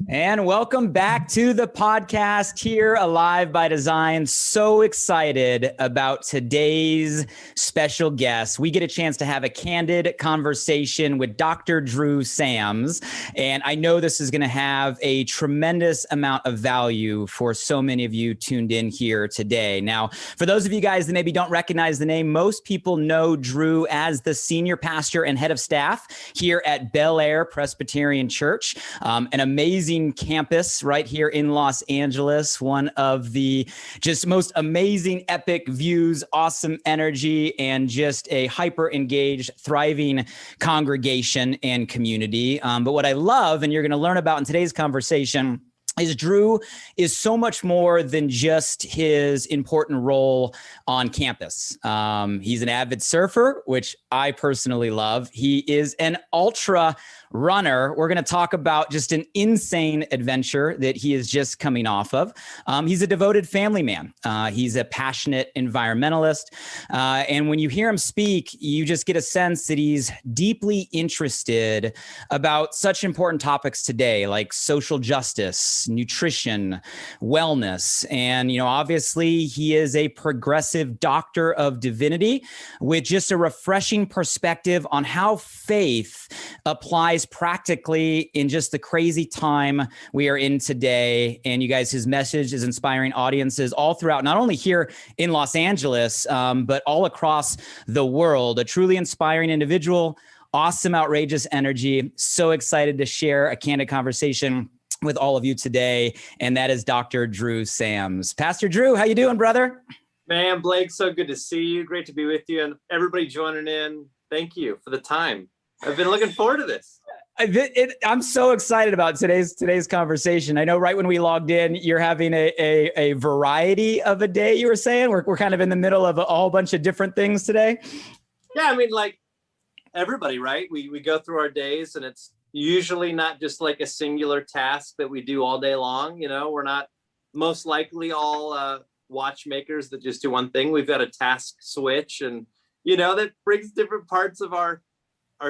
And welcome back to the podcast here, Alive by Design. So excited about today's special guest. We get a chance to have a candid conversation with Dr. Drew Sams. And I know this is going to have a tremendous amount of value for so many of you tuned in here today. Now, for those of you guys that maybe don't recognize the name, most people know Drew as the senior pastor and head of staff here at Bel Air Presbyterian Church, an amazing campus right here in Los Angeles, one of the just most amazing, epic views, awesome energy, and just a hyper engaged, thriving congregation and community. But what I love, and you're going to learn about in today's conversation, is Drew is so much more than just his important role on campus. He's an avid surfer, which I personally love. He is an ultra runner. We're going to talk about just an insane adventure that he is just coming off of. He's a devoted family man. He's a passionate environmentalist. And when you hear him speak, you just get a sense that he's deeply interested about such important topics today, like social justice, nutrition, wellness. And, obviously he is a progressive doctor of divinity with just a refreshing perspective on how faith applies practically in just the crazy time we are in today. And you guys, his message is inspiring audiences all throughout, not only here in Los Angeles, but all across the world. A truly inspiring individual, awesome, outrageous energy. So excited to share a candid conversation with all of you today. And that is Dr. Drew Sams. Pastor Drew, how you doing, brother? Man, Blake, so good to see you. Great to be with you. And everybody joining in, thank you for the time. I've been looking forward to this. I'm so excited about today's conversation. I know right when we logged in, you're having a variety of a day, you were saying. We're kind of in the middle of a whole bunch of different things today. Yeah, I mean, like everybody, right? We go through our days and it's usually not just like a singular task that we do all day long. We're not most likely all watchmakers that just do one thing. We've got a task switch and, that brings different parts of our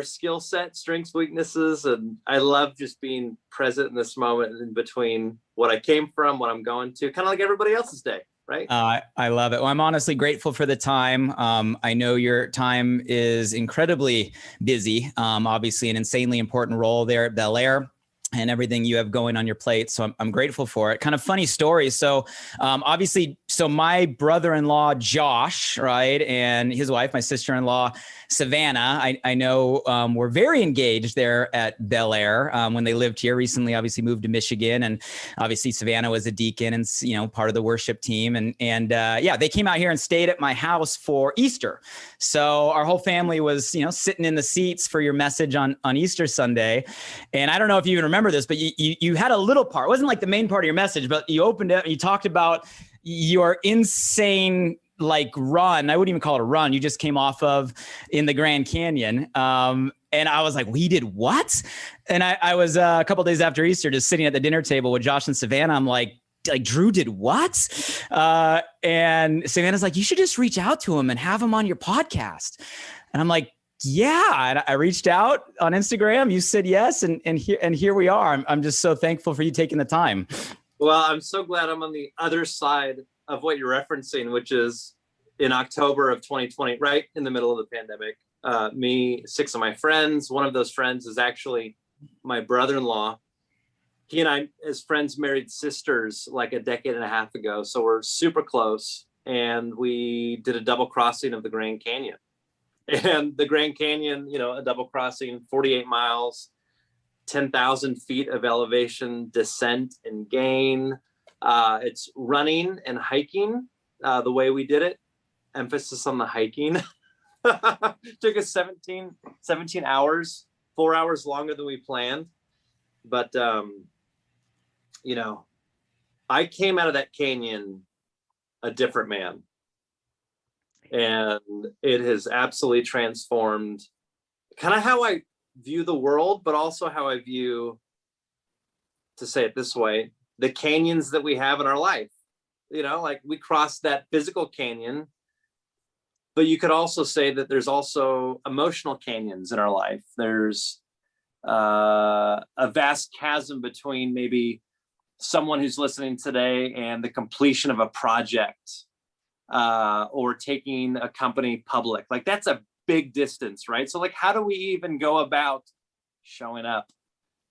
skill set, strengths, weaknesses. And I love just being present in this moment in between what I came from, what I'm going to, kind of like everybody else's day, right? I love it. Well, I'm honestly grateful for the time. I know your time is incredibly busy, obviously an insanely important role there at Bel Air and everything you have going on your plate. So I'm grateful for it. Kind of funny story. So obviously, my brother-in-law, Josh, right, and his wife, my sister-in-law, Savannah, I know were very engaged there at Bel Air when they lived here. Recently, obviously moved to Michigan, and obviously Savannah was a deacon and part of the worship team. And they came out here and stayed at my house for Easter. So our whole family was sitting in the seats for your message on Easter Sunday. And I don't know if you even remember this, but you had a little part. It wasn't like the main part of your message, but you opened it and you talked about your insane run. I wouldn't even call it a run. You just came off of in the Grand Canyon. And I was like, we did what? And I was a couple of days after Easter, just sitting at the dinner table with Josh and Savannah. I'm like Drew did what? And Savannah's like, you should just reach out to him and have him on your podcast. And I'm like, yeah. And I reached out on Instagram. You said yes. And here we are. I'm just so thankful for you taking the time. Well, I'm so glad I'm on the other side of what you're referencing, which is in October of 2020, right in the middle of the pandemic. Me, 6 of my friends, one of those friends is actually my brother-in-law. He and I, as friends, married sisters like a decade and a half ago. So we're super close. And we did a double crossing of the Grand Canyon. And the Grand Canyon, a double crossing, 48 miles, 10,000 feet of elevation, descent and gain. It's running and hiking the way we did it. Emphasis on the hiking. Took us 17 hours, 4 hours longer than we planned. But, I came out of that canyon a different man. And it has absolutely transformed kind of how I view the world, but also how I view, to say it this way, the canyons that we have in our life. We crossed that physical canyon, but you could also say that there's also emotional canyons in our life. There's a vast chasm between maybe someone who's listening today and the completion of a project, or taking a company public. Like that's a big distance, right? So like, how do we even go about showing up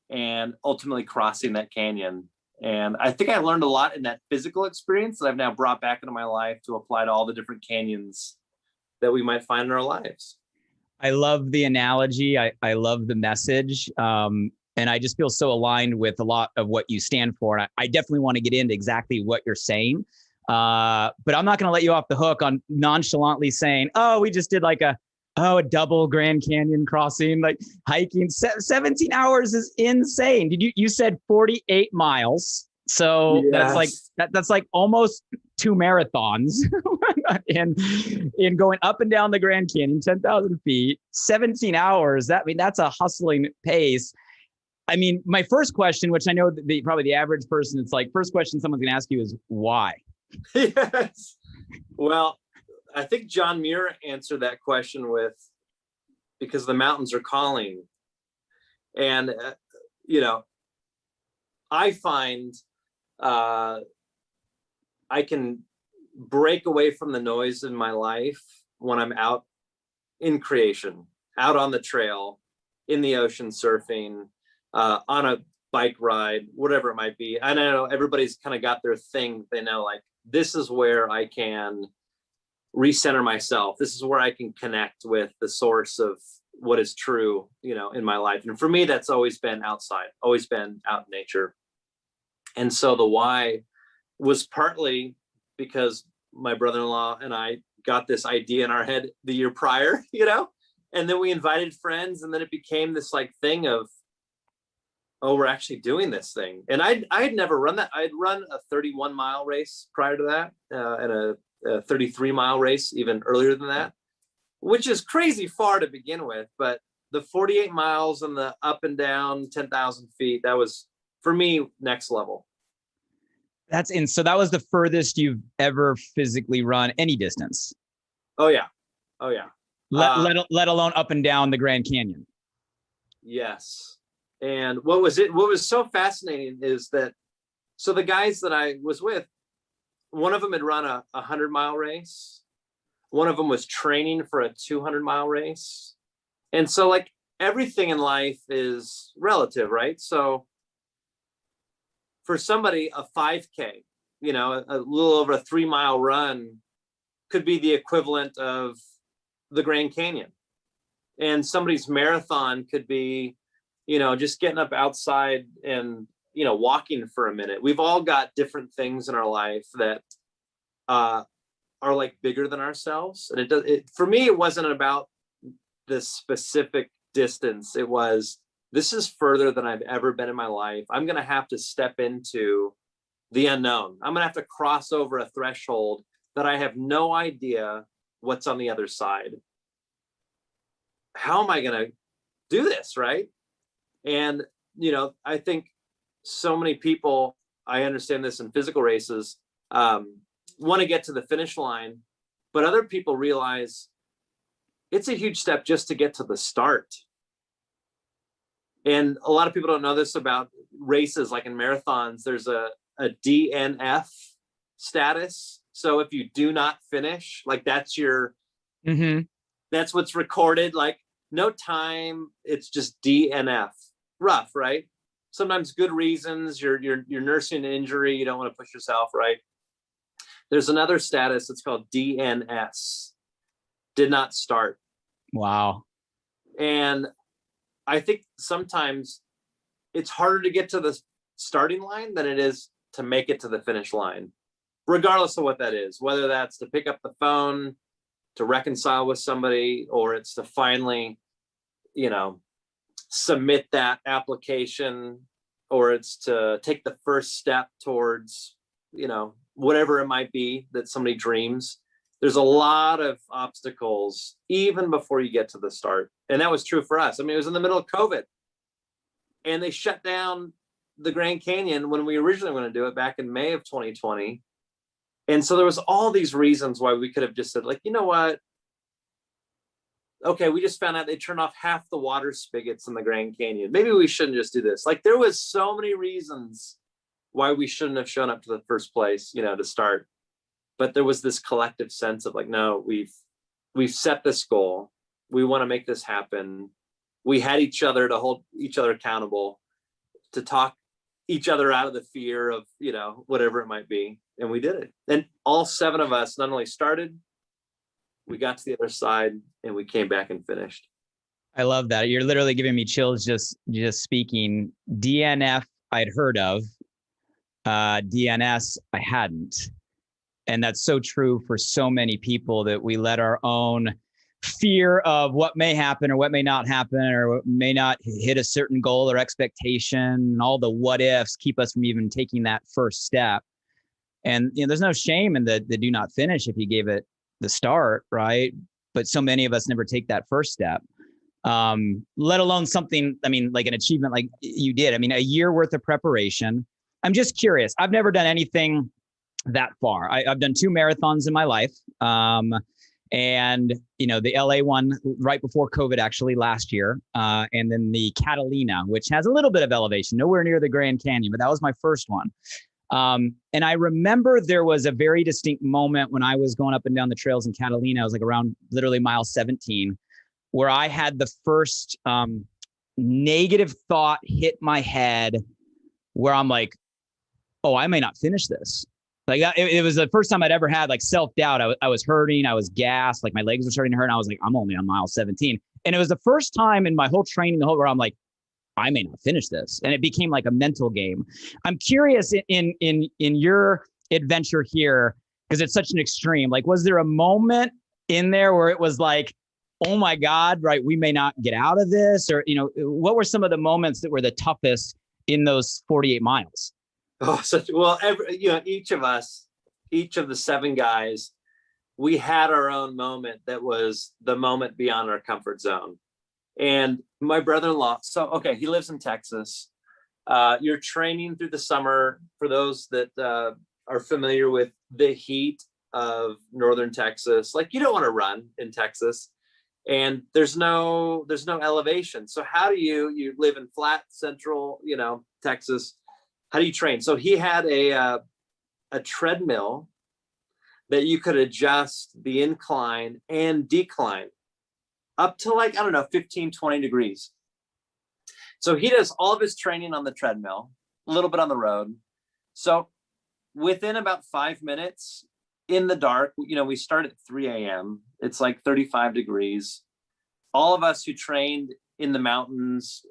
and ultimately crossing that canyon? And I think I learned a lot in that physical experience that I've now brought back into my life to apply to all the different canyons that we might find in our lives. I love the analogy. I love the message. And I just feel so aligned with a lot of what you stand for. And I definitely want to get into exactly what you're saying. But I'm not going to let you off the hook on nonchalantly saying, oh, we just did like a double Grand Canyon crossing, like hiking. 17 hours is insane. You said 48 miles. So Yes. that's like almost 2 marathons in going up and down the Grand Canyon, 10,000 feet, 17 hours. That's a hustling pace. I mean, my first question, which I know that probably the average person, it's like first question someone's going to ask you is why? Yes. Well, I think John Muir answered that question with, because the mountains are calling. And, I find I can break away from the noise in my life when I'm out in creation, out on the trail, in the ocean surfing, on a bike ride, whatever it might be. And I know everybody's kind of got their thing. They know like, this is where I can recenter myself. This is where I can connect with the source of what is true, in my life. And for me, that's always been outside, always been out in nature. And so the why was partly because my brother-in-law and I got this idea in our head the year prior, and then we invited friends, and then it became this like thing of, oh, we're actually doing this thing. And I had never run that. I'd run a 31-mile race prior to that, and a 33-mile race even earlier than that, which is crazy far to begin with. But the 48 miles and the up and down 10,000 feet, that was, for me, next level. So that was the furthest you've ever physically run any distance. Oh yeah. Let alone up and down the Grand Canyon. Yes. And what was so fascinating is that, so the guys that I was with, one of them had run a 100-mile race. One of them was training for a 200-mile race. And so like everything in life is relative, right? So for somebody, a 5K, a little over a 3-mile run could be the equivalent of the Grand Canyon. And somebody's marathon could be, just getting up outside and, walking for a minute. We've all got different things in our life that are like bigger than ourselves. And for me, it wasn't about the specific distance. It was, this is further than I've ever been in my life. I'm going to have to step into the unknown. I'm going to have to cross over a threshold that I have no idea what's on the other side. How am I going to do this, right? And, I think so many people, I understand this in physical races, want to get to the finish line, but other people realize it's a huge step just to get to the start. And a lot of people don't know this about races, like in marathons, there's a DNF status. So if you do not finish, like that's that's what's recorded, like no time, it's just DNF. Rough, right? Sometimes good reasons, you're nursing an injury, you don't want to push yourself, right? There's another status, it's called DNS, did not start. Wow. And I think sometimes it's harder to get to the starting line than it is to make it to the finish line, regardless of what that is, whether that's to pick up the phone, to reconcile with somebody, or it's to finally, submit that application, or it's to take the first step towards, whatever it might be that somebody dreams. There's a lot of obstacles even before you get to the start. And that was true for us. I mean, it was in the middle of COVID, and they shut down the Grand Canyon when we originally were going to do it back in May of 2020. And so there was all these reasons why we could have just said, like, you know what? okay, we just found out they turned off half the water spigots in the Grand Canyon. Maybe we shouldn't just do this. Like, there was so many reasons why we shouldn't have shown up to the first place, to start. But there was this collective sense of like, no, we've set this goal. We want to make this happen. We had each other to hold each other accountable, to talk each other out of the fear of, whatever it might be. And we did it. And all 7 of us not only started, we got to the other side and we came back and finished. I love that. You're literally giving me chills just speaking. DNF I'd heard of. DNS I hadn't. And that's so true for so many people, that we let our own fear of what may happen or what may not happen or what may not hit a certain goal or expectation, and all the what ifs keep us from even taking that first step. And there's no shame in the do not finish if you gave it the start, right? But so many of us never take that first step, let alone something, like an achievement like you did. A year worth of preparation. I'm just curious. I've never done anything that far. I've done 2 marathons in my life. And, the LA one right before COVID, actually last year. And then the Catalina, which has a little bit of elevation, nowhere near the Grand Canyon, but that was my first one. And I remember there was a very distinct moment when I was going up and down the trails in Catalina. I was like around literally mile 17, where I had the first negative thought hit my head, where I'm like, oh, I may not finish this. Like it was the first time I'd ever had like self-doubt. I was hurting. I was gassed. Like my legs were starting to hurt. And I was like, I'm only on mile 17. And it was the first time in my whole training, where I'm like, I may not finish this. And it became like a mental game. I'm curious in your adventure here, because it's such an extreme, like, was there a moment in there where it was like, oh my God, right, we may not get out of this? Or, what were some of the moments that were the toughest in those 48 miles? Oh, each of us, each of the 7 guys, we had our own moment that was the moment beyond our comfort zone. And my brother-in-law, he lives in Texas. You're training through the summer. For those that are familiar with the heat of northern Texas, like, you don't want to run in Texas, and there's no elevation. So how do you live in flat central, Texas? How do you train? So he had a treadmill that you could adjust the incline and decline up to, like, 15, 20 degrees. So he does all of his training on the treadmill, a little bit on the road. So within about 5 minutes in the dark, we start at 3 a.m. It's like 35 degrees. All of us who trained in the mountains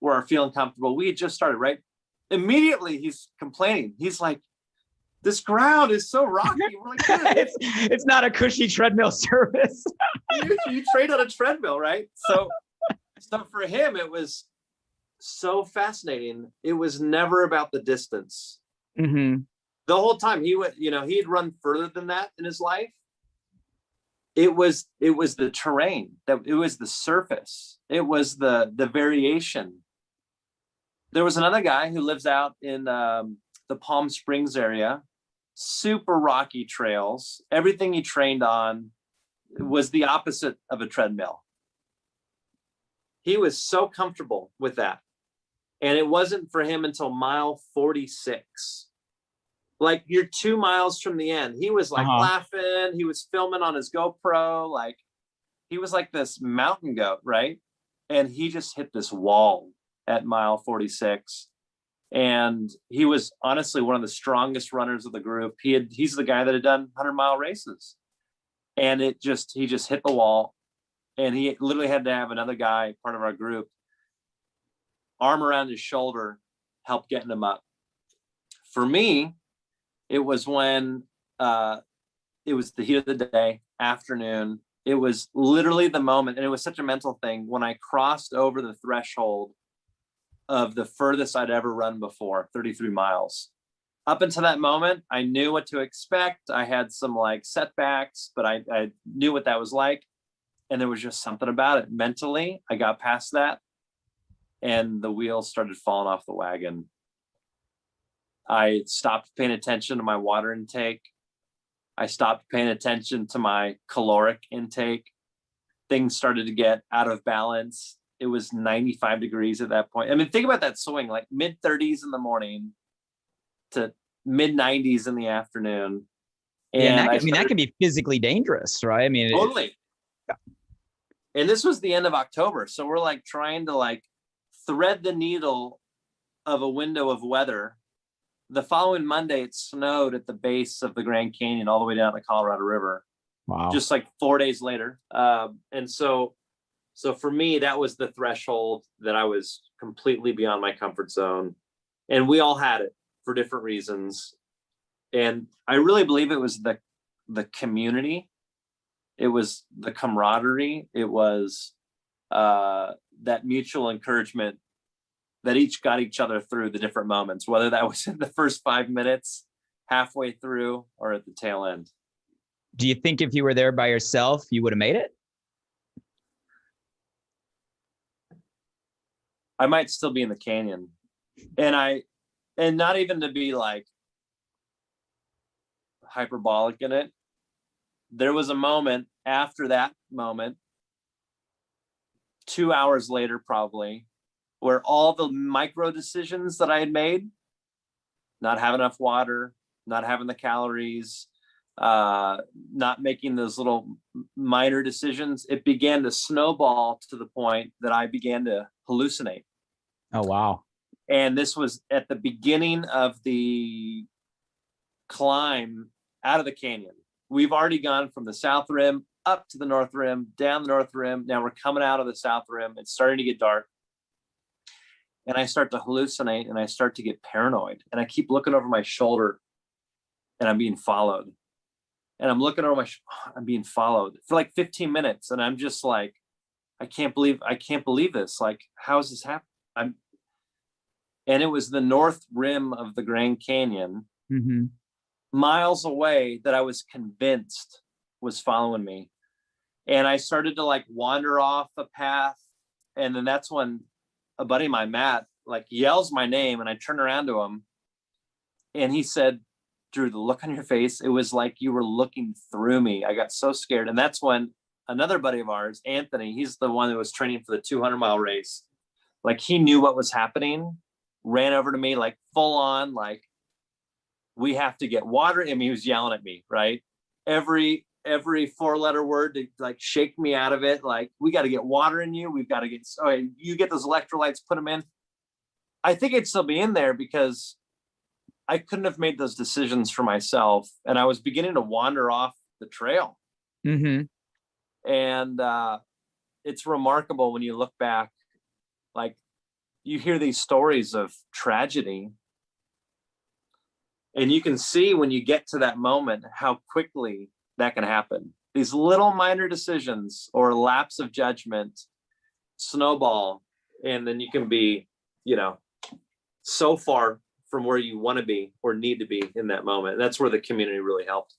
were feeling comfortable. We had just started, right? Immediately he's complaining. He's like, this ground is so rocky. We're like, it's not a cushy treadmill surface. you train on a treadmill, right? So for him, it was so fascinating. It was never about the distance. Mm-hmm. The whole time he had run further than that in his life. It was the terrain, that it was the surface. It was the variation. There was another guy who lives out in the Palm Springs area, super rocky trails. Everything he trained on was the opposite of a treadmill. He was so comfortable with that. And it wasn't for him until mile 46. Like, you're 2 miles from the end. He was like laughing. He was filming on his GoPro. Like, he was like this mountain goat, right? And he just hit this wall at mile 46. And he was honestly one of the strongest runners of the group. He's the guy that had done 100-mile races. And he just hit the wall. And he literally had to have another guy, part of our group, arm around his shoulder, help getting him up. For me, it was when it was the heat of the day, afternoon. It was literally the moment, and it was such a mental thing, when I crossed over the threshold of the furthest I'd ever run before, 33 miles. Up until that moment, I knew what to expect. I had some like setbacks, but I knew what that was like. And there was just something about it. Mentally, I got past that, and the wheels started falling off the wagon. I stopped paying attention to my water intake. I stopped paying attention to my caloric intake. things started to get out of balance. It was 95 degrees at that point. I mean, think about that swing, like mid 30s in the morning to mid 90s in the afternoon. And that can be physically dangerous, right? I mean, totally. And this was the end of October. So we're like trying to like thread the needle of a window of weather. The following Monday, it snowed at the base of the Grand Canyon all the way down the Colorado River. Wow. Just like 4 days later. And so for me, that was the threshold that I was completely beyond my comfort zone. And we all had it for different reasons. And I really believe it was the community. It was the camaraderie. It was that mutual encouragement that each got each other through the different moments, whether that was in the first 5 minutes, halfway through, or at the tail end. Do you think if you were there by yourself, you would have made it? I might still be in the canyon. And not even to be like hyperbolic in it. There was a moment after that moment, 2 hours later, probably, where all the micro decisions that I had made, not having enough water, not having the calories, not making those little minor decisions, it began to snowball to the point that I began to hallucinate. Oh, wow. And this was at the beginning of the climb out of the canyon. We've already gone from the south rim up to the north rim, down the north rim. Now we're coming out of the south rim. It's starting to get dark. And I start to hallucinate and I start to get paranoid. And I keep looking over my shoulder and I'm being followed. And I'm looking over I'm being followed for like 15 minutes. And I'm just like, I can't believe this. Like, how is this happening? And it was the north rim of the Grand Canyon, miles away, that I was convinced was following me. And I started to like wander off a path. And then that's when a buddy of mine, Matt, like yells my name, and I turn around to him and he said, Drew, the look on your face, it was like you were looking through me. I got so scared. And that's when another buddy of ours, Anthony, he's the one that was training for the 200-mile race. Like, he knew what was happening, ran over to me, like full on, like, we have to get water. I mean, he was yelling at me, right? Every 4-letter word to like shake me out of it. Like, we got to get water in you. We've got to get, you get those electrolytes, put them in. I think I'd still be in there because I couldn't have made those decisions for myself. And I was beginning to wander off the trail. And it's remarkable when you look back, like, you hear these stories of tragedy, and you can see when you get to that moment how quickly that can happen. These little minor decisions or lapse of judgment snowball, and then you can be, so far from where you want to be or need to be in that moment. That's where the community really helped.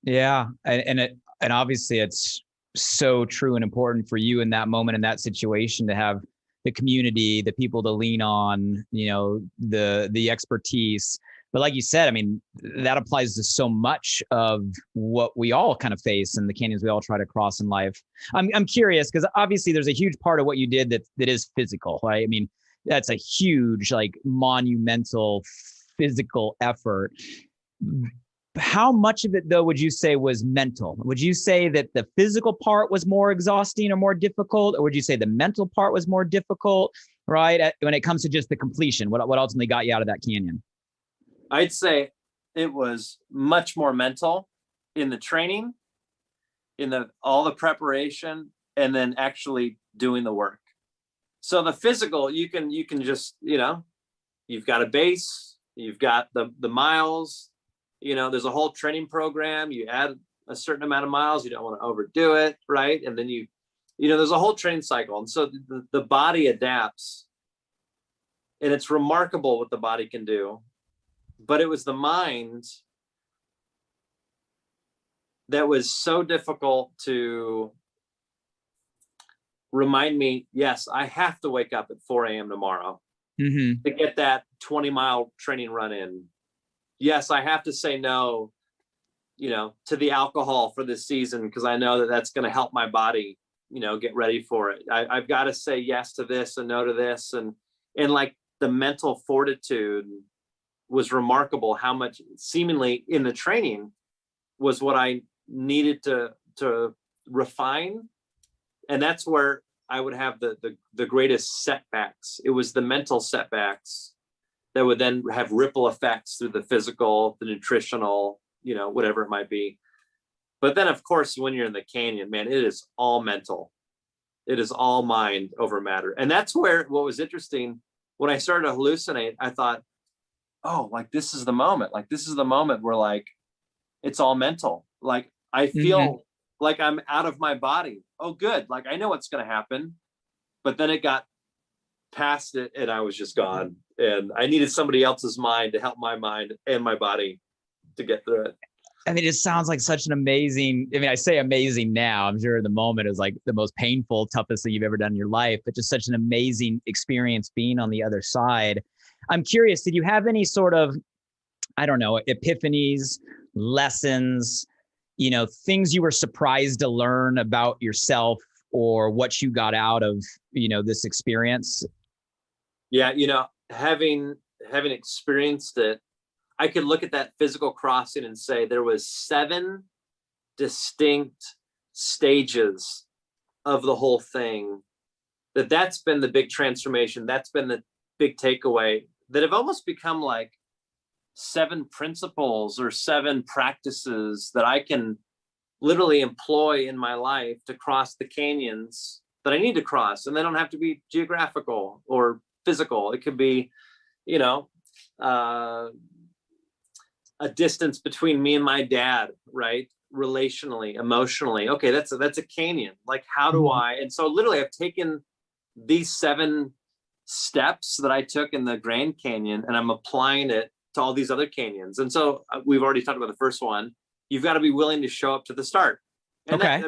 Yeah. And obviously it's so true and important for you in that moment, in that situation, to have the community, the people to lean on, the expertise. But like you said, I mean, that applies to so much of what we all kind of face in the canyons we all try to cross in life. I'm curious, because obviously there's a huge part of what you did that is physical, right? I mean, that's a huge, like, monumental physical effort. How much of it, though, would you say was mental? Would you say that the physical part was more exhausting or more difficult? Or would you say the mental part was more difficult, right? When it comes to just the completion, what ultimately got you out of that canyon? I'd say it was much more mental in the training, in all the preparation, and then actually doing the work. So the physical, you can just, you've got a base, you've got the miles, there's a whole training program. You add a certain amount of miles, you don't want to overdo it, right? And then there's a whole training cycle. And so the body adapts, and it's remarkable what the body can do. But it was the mind that was so difficult to remind me, yes, I have to wake up at 4 a.m. tomorrow to get that 20-mile training run in. Yes, I have to say no, to the alcohol for this season, because I know that that's going to help my body. get ready for it. I've got to say yes to this and no to this. And like the mental fortitude was remarkable, how much seemingly in the training was what I needed to refine. And that's where I would have the greatest setbacks. It was the mental setbacks that would then have ripple effects through the physical, the nutritional, whatever it might be. But then, of course, when you're in the canyon, man, it is all mental. It is all mind over matter. And that's where what was interesting, when I started to hallucinate, I thought, oh, like this is the moment. Like this is the moment where like it's all mental. Like I feel like I'm out of my body. Oh, good. Like I know what's going to happen. But then it got past it and I was just gone. And I needed somebody else's mind to help my mind and my body to get through it. I mean, it sounds like such an amazing, I say amazing now. I'm sure in the moment it was like the most painful, toughest thing you've ever done in your life, but just such an amazing experience being on the other side. I'm curious, did you have any sort of, I don't know, epiphanies, lessons, things you were surprised to learn about yourself or what you got out of, this experience? Yeah. Having experienced it, I could look at that physical crossing and say there was 7 distinct stages of the whole thing. That's been the big transformation. That's been the big takeaway, that have almost become like 7 principles or 7 practices that I can literally employ in my life to cross the canyons that I need to cross. And they don't have to be geographical or physical. It could be, a distance between me and my dad, right? Relationally, emotionally. Okay, that's a canyon. Like, how do I? And so literally I've taken these 7 steps that I took in the Grand Canyon and I'm applying it to all these other canyons. And so we've already talked about the first one. You've got to be willing to show up to the start. And okay.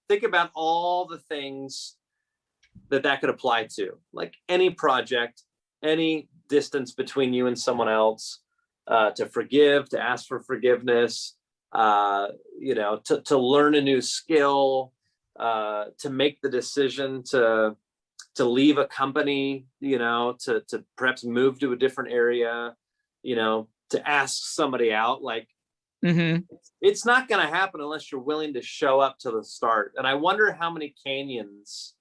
Think about all the things that could apply to, like any project, any distance between you and someone else, to forgive, to ask for forgiveness, to learn a new skill, to make the decision to leave a company, to perhaps move to a different area, to ask somebody out. Like, it's not going to happen unless you're willing to show up to the start. And I wonder how many canyons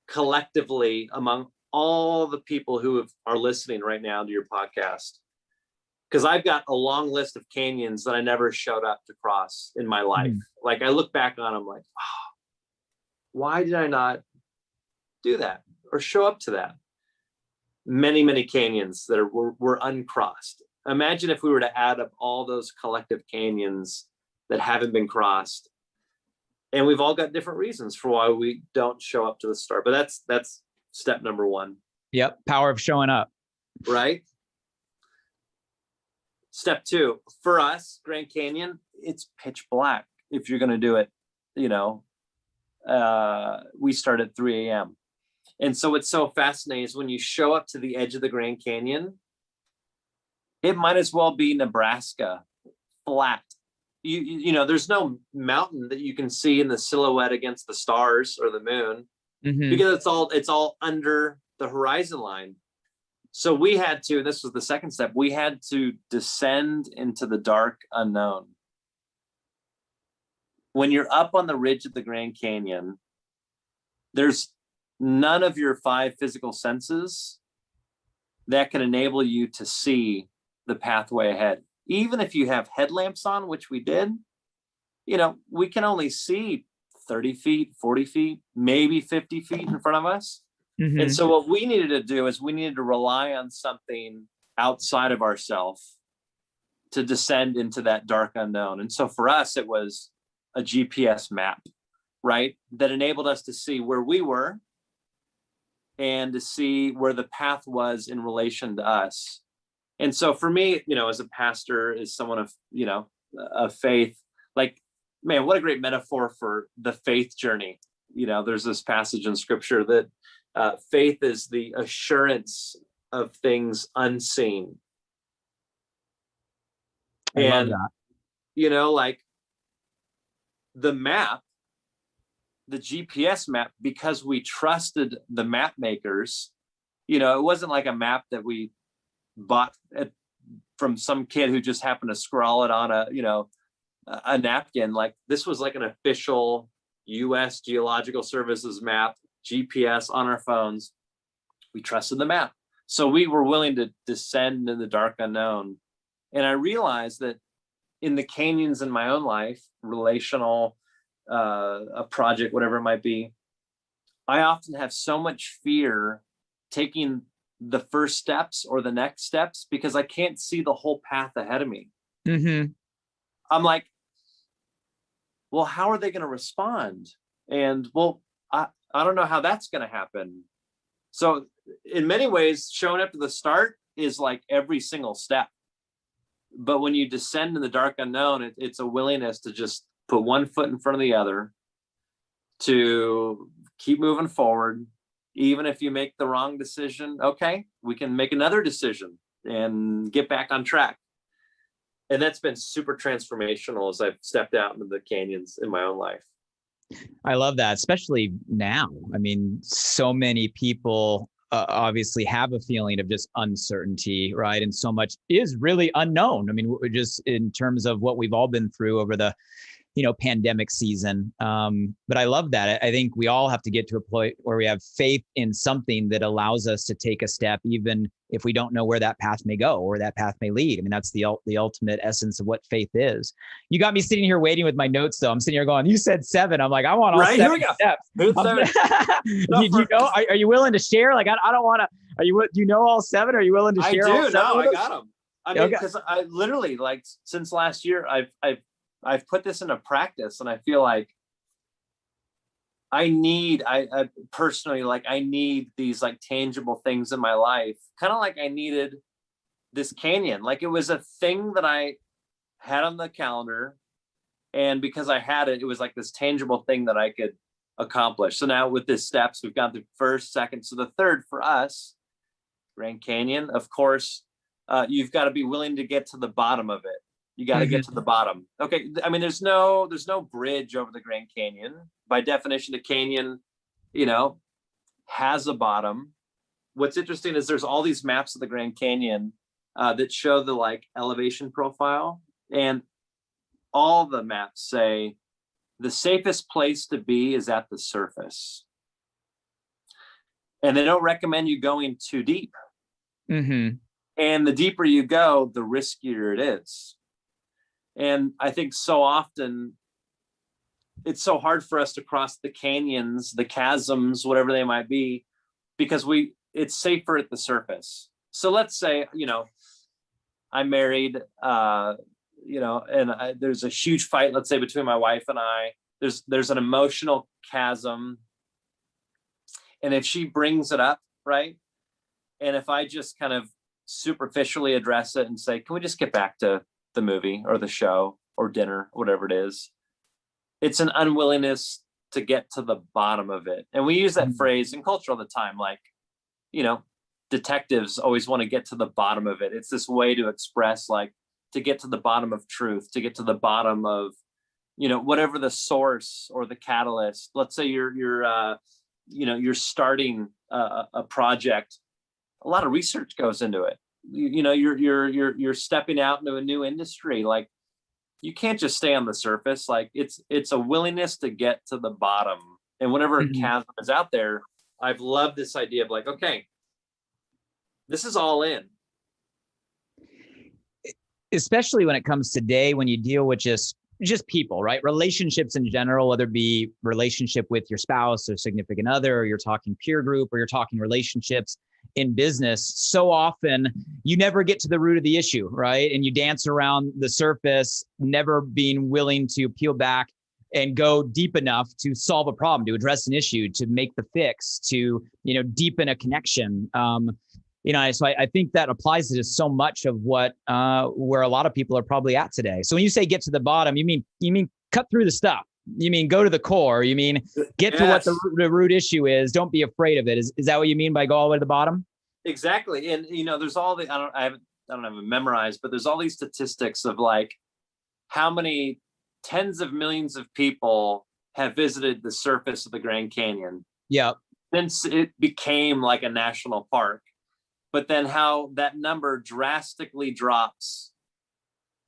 collectively among all the people who are listening right now to your podcast, because I've got a long list of canyons that I never showed up to cross in my life. Like I look back on them like, oh, why did I not do that or show up to that? Many, many canyons that were uncrossed. Imagine if we were to add up all those collective canyons that haven't been crossed. And we've all got different reasons for why we don't show up to the start. But that's step number 1. Yep. Power of showing up. Right. Step 2, for us, Grand Canyon, it's pitch black. If you're going to do it, we start at 3 a.m. And so what's so fascinating is when you show up to the edge of the Grand Canyon, it might as well be Nebraska, flat. There's no mountain that you can see in the silhouette against the stars or the moon, because it's all under the horizon line. So we had to, and this was the second step, we had to descend into the dark unknown. When you're up on the ridge of the Grand Canyon, there's none of your 5 physical senses that can enable you to see the pathway ahead. Even if you have headlamps on, which we did, we can only see 30 feet, 40 feet, maybe 50 feet in front of us. And so what we needed to do is we needed to rely on something outside of ourselves to descend into that dark unknown. And so for us, it was a GPS map, right? That enabled us to see where we were and to see where the path was in relation to us. And so for me, as a pastor, as someone of, of faith, like, man, what a great metaphor for the faith journey. There's this passage in scripture that faith is the assurance of things unseen. I love that. Like the map the GPS map, because we trusted the map makers. It wasn't like a map that we bought from some kid who just happened to scrawl it on a napkin. Like, this was like an official US Geological Services map, GPS on our phones. We trusted the map. So we were willing to descend in the dark unknown. And I realized that in the canyons in my own life, relational, a project, whatever it might be, I often have so much fear taking the first steps or the next steps because I can't see the whole path ahead of me. Mm-hmm. I'm like, well, how are they going to respond? And well, I don't know how that's going to happen. So in many ways, showing up to the start is like every single step. But when you descend in the dark unknown, it's a willingness to just put one foot in front of the other, to keep moving forward. Even if you make the wrong decision, okay, we can make another decision and get back on track. And that's been super transformational as I've stepped out into the canyons in my own life. I love that, especially now. I mean, so many people obviously have a feeling of just uncertainty, right? And so much is really unknown. I mean, just in terms of what we've all been through over the pandemic season. But I love that. I think we all have to get to a point where we have faith in something that allows us to take a step, even if we don't know where that path may go or that path may lead. I mean, that's the ultimate essence of what faith is. You got me sitting here waiting with my notes, though. I'm sitting here going, you said 7. I'm like, I want all right, 7 steps. Are you willing to share? Like, I don't want to, do you know all 7? Are you willing to share? I do. No, I got them. I mean, because I literally, like, since last year, I've put this into practice, and I feel like I personally, like, I need these like tangible things in my life, kind of like I needed this canyon. Like, it was a thing that I had on the calendar, and because I had it, it was like this tangible thing that I could accomplish. So now with this steps, we've got the first, second, so the third for us, Grand Canyon, of course, you've got to be willing to get to the bottom of it. You got to get to the bottom. Okay. I mean, there's no bridge over the Grand Canyon. By definition, the canyon, has a bottom. What's interesting is there's all these maps of the Grand Canyon that show the like elevation profile, and all the maps say the safest place to be is at the surface. And they don't recommend you going too deep. Mm-hmm. And the deeper you go, the riskier it is. And I think so often it's so hard for us to cross the canyons, the chasms, whatever they might be, because it's safer at the surface. So let's say, I'm married, and there's a huge fight, let's say, between my wife and I. There's an emotional chasm. And if she brings it up, right? And if I just kind of superficially address it and say, can we just get back to the movie or the show or dinner, whatever it is, it's an unwillingness to get to the bottom of it. And we use that phrase in culture all the time, like, detectives always want to get to the bottom of it. It's this way to express, like, to get to the bottom of truth, to get to the bottom of, whatever the source or the catalyst. Let's say you're starting a project. A lot of research goes into it. You're stepping out into a new industry. Like, you can't just stay on the surface. Like, it's a willingness to get to the bottom, and whatever chasm is out there. I've loved this idea of like, okay, this is all in. Especially when it comes today, when you deal with just people, right? Relationships in general, whether it be relationship with your spouse or significant other, or you're talking peer group, or you're talking relationships in business. So often you never get to the root of the issue, right? And you dance around the surface, never being willing to peel back and go deep enough to solve a problem, to address an issue, to make the fix, to, deepen a connection. So I think that applies to just so much of what, where a lot of people are probably at today. So when you say get to the bottom, you mean cut through the stuff. You mean go to the core. You mean get to what the root issue is. Don't be afraid of it. Is that what you mean by go all the way to the bottom? Exactly. And there's all the I don't have it memorized, but there's all these statistics of like how many tens of millions of people have visited the surface of the Grand Canyon Yeah. since it became like a national park, but then how that number drastically drops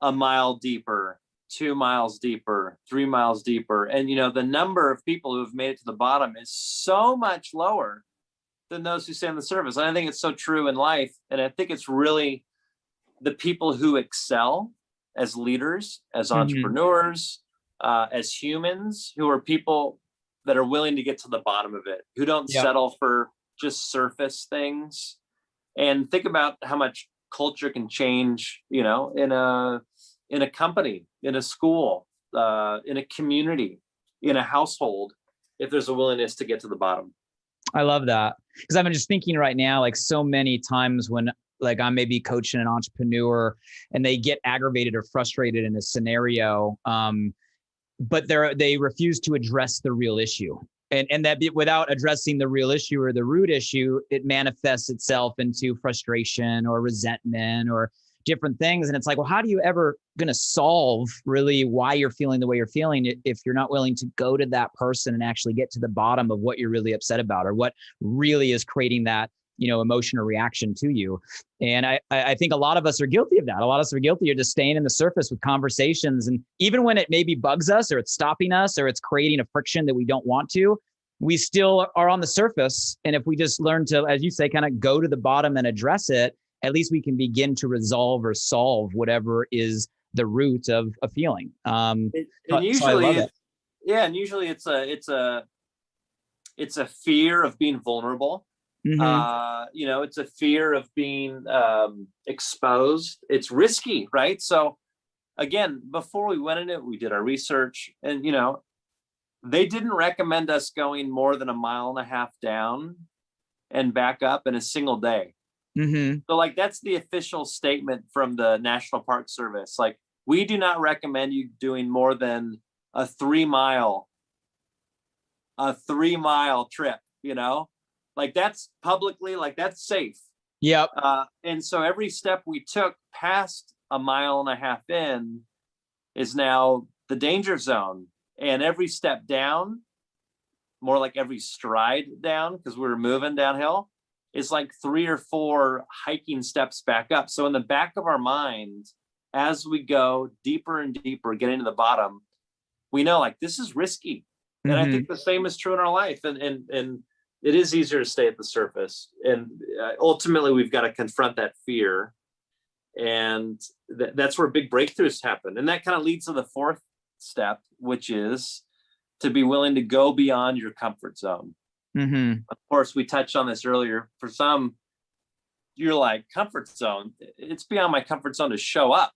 a mile deeper, 2 miles deeper, 3 miles deeper. And, the number of people who have made it to the bottom is so much lower than those who stay on the surface. And I think it's so true in life. And I think it's really the people who excel as leaders, as entrepreneurs, as humans, who are people that are willing to get to the bottom of it, who don't settle for just surface things. And think about how much culture can change, in a company, in a school, in a community, in a household, if there's a willingness to get to the bottom. I love that, because I'm just thinking right now, like so many times when like I'm maybe coaching an entrepreneur and they get aggravated or frustrated in a scenario, but they refuse to address the real issue. And that without addressing the real issue or the root issue, it manifests itself into frustration or resentment or different things. And it's like, well, how do you ever going to solve really why you're feeling the way you're feeling if you're not willing to go to that person and actually get to the bottom of what you're really upset about or what really is creating that, emotion or reaction to you? And I think a lot of us are guilty of that. A lot of us are guilty of just staying in the surface with conversations. And even when it maybe bugs us or it's stopping us or it's creating a friction that we don't want to, we still are on the surface. And if we just learn to, as you say, kind of go to the bottom and address it, at least we can begin to resolve or solve whatever is the root of a feeling. And usually it's a fear of being vulnerable. It's a fear of being exposed. It's risky, right? So again, before we went in it, we did our research, and they didn't recommend us going more than 1.5 miles down and back up in a single day. So like, that's the official statement from the National Park Service. Like, we do not recommend you doing more than a 3 mile trip, like that's publicly, like that's safe. Yep. And so every step we took past 1.5 miles in is now the danger zone. And every step down, more like every stride down, because we were moving downhill, is like 3 or 4 hiking steps back up. So in the back of our mind, as we go deeper and deeper, getting to the bottom, we know like this is risky. And I think the same is true in our life. And it is easier to stay at the surface. And ultimately, we've got to confront that fear. And that's where big breakthroughs happen. And that kind of leads to the 4th step, which is to be willing to go beyond your comfort zone. Of course, we touched on this earlier. For some, you're like, comfort zone, it's beyond my comfort zone to show up.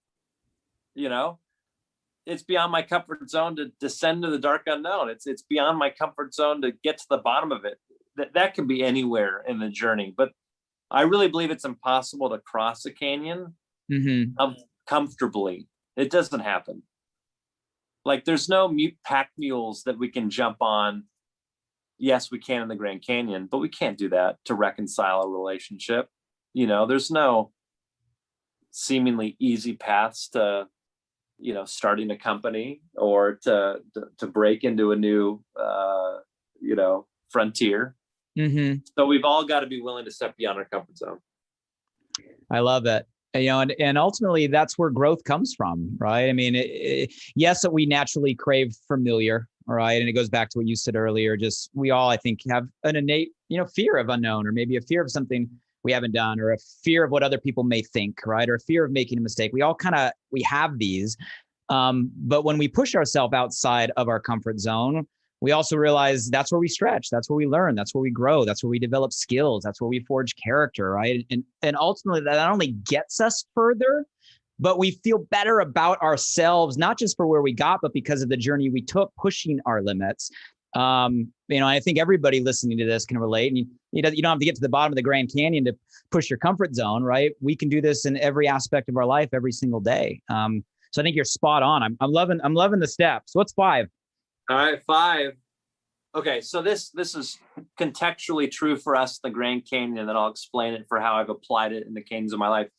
It's beyond my comfort zone to descend to the dark unknown. It's beyond my comfort zone to get to the bottom of it. That can be anywhere in the journey, but I really believe it's impossible to cross a canyon comfortably. It doesn't happen. Like, there's no pack mules that we can jump on. Yes, we can in the Grand Canyon, but we can't do that to reconcile a relationship. There's no seemingly easy paths to, starting a company or to break into a new, frontier. So we've all got to be willing to step beyond our comfort zone. I love it. And ultimately that's where growth comes from, right? I mean, yes, we naturally crave familiar, right? And it goes back to what you said earlier. Just, we all, I think, have an innate, fear of unknown, or maybe a fear of something we haven't done, or a fear of what other people may think, right? Or a fear of making a mistake. We all we have these. But when we push ourselves outside of our comfort zone, we also realize that's where we stretch. That's where we learn. That's where we grow. That's where we develop skills. That's where we forge character, right? And ultimately, that not only gets us further, but we feel better about ourselves, not just for where we got, but because of the journey we took, pushing our limits. I think everybody listening to this can relate. And you don't have to get to the bottom of the Grand Canyon to push your comfort zone, right? We can do this in every aspect of our life, every single day. So I think you're spot on. I'm loving the steps. What's 5? All right, 5. Okay, so this is contextually true for us, the Grand Canyon, and then I'll explain it for how I've applied it in the canyons of my life.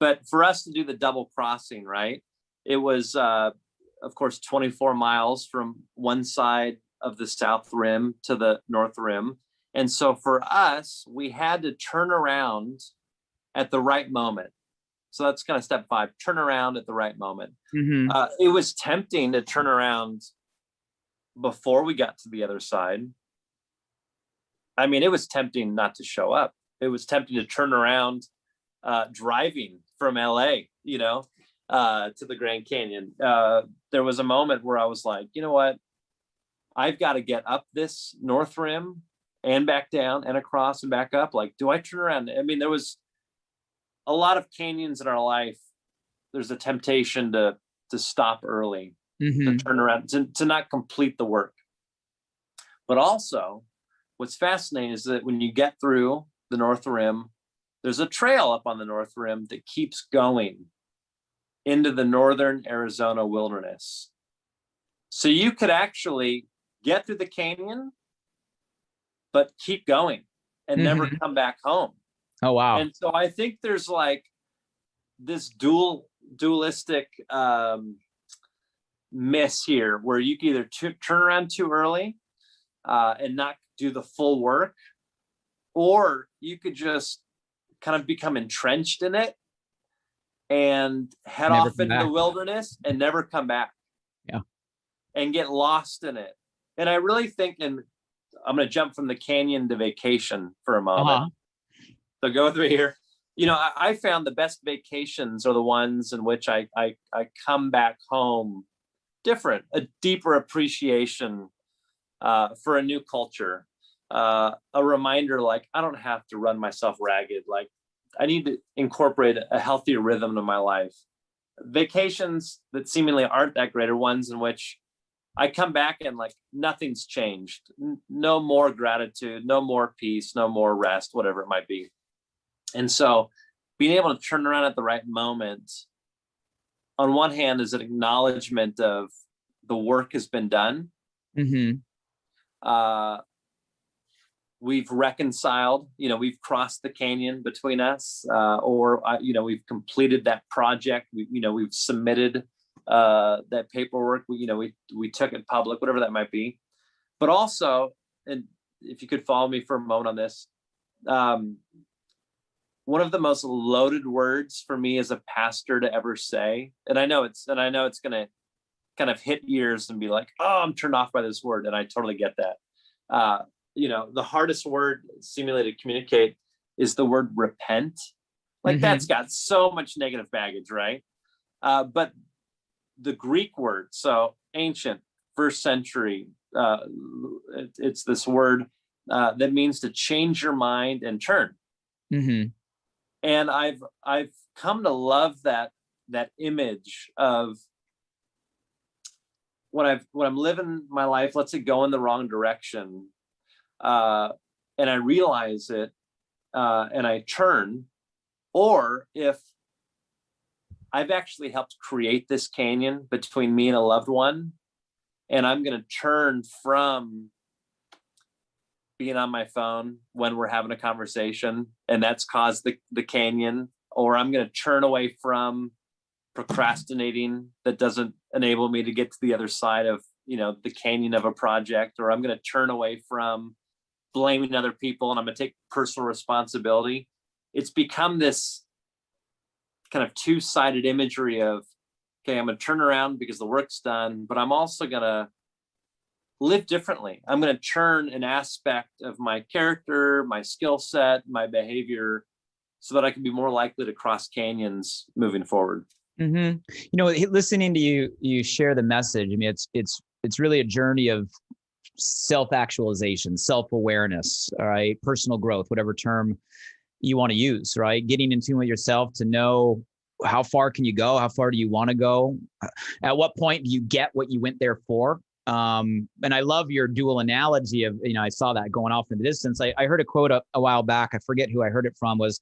But for us to do the double crossing, right? It was, of course, 24 miles from one side of the south rim to the north rim. And so for us, we had to turn around at the right moment. So that's kind of step 5, turn around at the right moment. It was tempting to turn around before we got to the other side. I mean, it was tempting not to show up. It was tempting to turn around driving from LA, to the Grand Canyon. There was a moment where I was like, you know what? I've got to get up this north rim and back down and across and back up. Like, do I turn around? I mean, there was a lot of canyons in our life. There's a temptation to stop early, to turn around, to not complete the work. But also, what's fascinating is that when you get through the north rim, there's a trail up on the north rim that keeps going into the northern Arizona wilderness. So you could actually get through the canyon, but keep going and never come back home. Oh, wow. And so I think there's like this dualistic miss here, where you can either turn around too early and not do the full work, or you could just kind of become entrenched in it and head off into the wilderness and never come back. Yeah. And get lost in it. And I really think, and I'm going to jump from the canyon to vacation for a moment. So go with me here. I found the best vacations are the ones in which I come back home different, a deeper appreciation for a new culture, a reminder, like, I don't have to run myself ragged. Like, I need to incorporate a healthier rhythm to my life. Vacations that seemingly aren't that great are ones in which I come back and like nothing's changed. No more gratitude, no more peace, no more rest, whatever it might be. And so being able to turn around at the right moment, on one hand, is an acknowledgement of the work has been done. We've reconciled, we've crossed the canyon between us, or we've completed that project. We've submitted that paperwork. We took it public, whatever that might be. But also, and if you could follow me for a moment on this, one of the most loaded words for me as a pastor to ever say, and I know it's going to kind of hit ears and be like, oh, I'm turned off by this word, and I totally get that. The hardest word seemingly to communicate is the word repent. Like, that's got so much negative baggage, right? But the Greek word, so ancient, first century, it's this word that means to change your mind and turn. And I've come to love that image of when I'm living my life, let's say go in the wrong direction, and I realize it, and I turn, or if I've actually helped create this canyon between me and a loved one, and I'm going to turn from being on my phone when we're having a conversation, and that's caused the canyon, or I'm going to turn away from procrastinating that doesn't enable me to get to the other side of, the canyon of a project, or I'm going to turn away from blaming other people and I'm going to take personal responsibility. It's become this kind of two-sided imagery of, okay, I'm going to turn around because the work's done, but I'm also going to live differently. I'm going to turn an aspect of my character, my skill set, my behavior, so that I can be more likely to cross canyons moving forward. Listening to you share the message, I mean, it's really a journey of self-actualization, self-awareness, all right, personal growth, whatever term you want to use, right? Getting in tune with yourself to know how far can you go? How far do you want to go? At what point do you get what you went there for? And I love your dual analogy of, I saw that going off in the distance. I heard a quote a while back. I forget who I heard it from, was,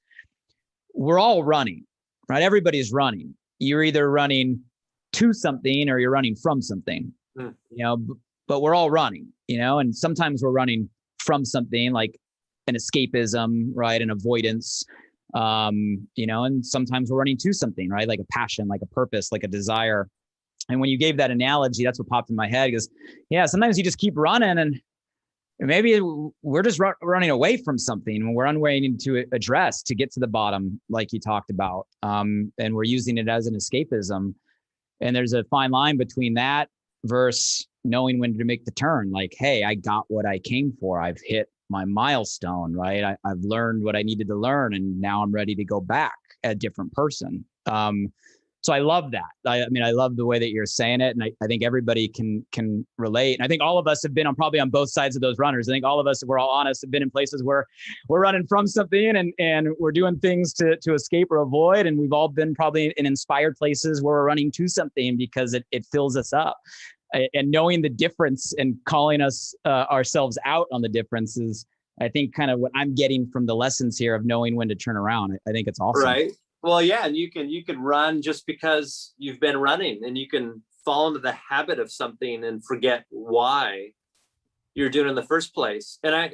we're all running, right? Everybody's running. You're either running to something or you're running from something, but we're all running, and sometimes we're running from something like an escapism, right? An avoidance, and sometimes we're running to something, right? Like a passion, like a purpose, like a desire. And when you gave that analogy, that's what popped in my head, because yeah, sometimes you just keep running and maybe we're just running away from something when we're unwilling to address, to get to the bottom, like you talked about. And we're using it as an escapism. And there's a fine line between that versus knowing when to make the turn. Like, hey, I got what I came for. I've hit my milestone, right? I've learned what I needed to learn, and now I'm ready to go back a different person. So I love that. I mean, I love the way that you're saying it. And I think everybody can relate. And I think all of us have been probably on both sides of those runners. I think all of us, if we're all honest, have been in places where we're running from something and we're doing things to escape or avoid. And we've all been probably in inspired places where we're running to something because it fills us up. And knowing the difference and calling us ourselves out on the differences, I think kind of what I'm getting from the lessons here of knowing when to turn around. I think it's awesome. Right. Well, yeah, and you can run just because you've been running, and you can fall into the habit of something and forget why you're doing it in the first place. And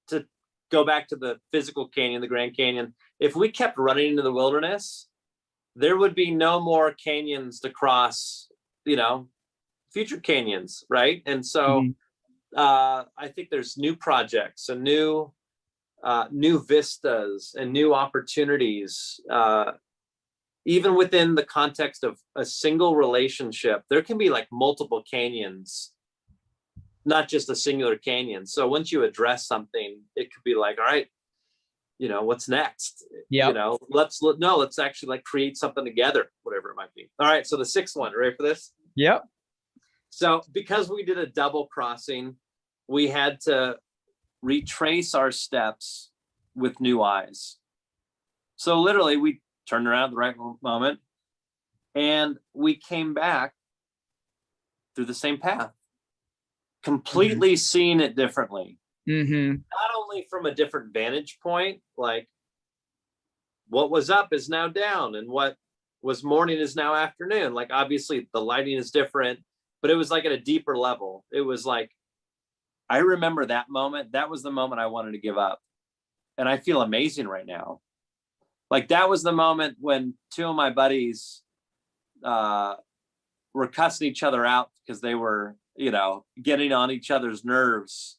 to go back to the physical canyon, the Grand Canyon, if we kept running into the wilderness, there would be no more canyons to cross, future canyons, right? And so I think there's new projects and new vistas and new opportunities. Even within the context of a single relationship, there can be like multiple canyons, not just a singular canyon. So once you address something, it could be like, all right, what's next? Yeah. Let's actually like create something together, whatever it might be. All right. So the sixth one, ready for this? Yep. So because we did a double crossing, we had to retrace our steps with new eyes. So literally we turned around at the right moment and we came back through the same path, completely seeing it differently. Not only from a different vantage point, like what was up is now down and what was morning is now afternoon. Like obviously the lighting is different, but it was like at a deeper level. It was like, I remember that moment. That was the moment I wanted to give up. And I feel amazing right now. Like that was the moment when two of my buddies were cussing each other out because they were, getting on each other's nerves.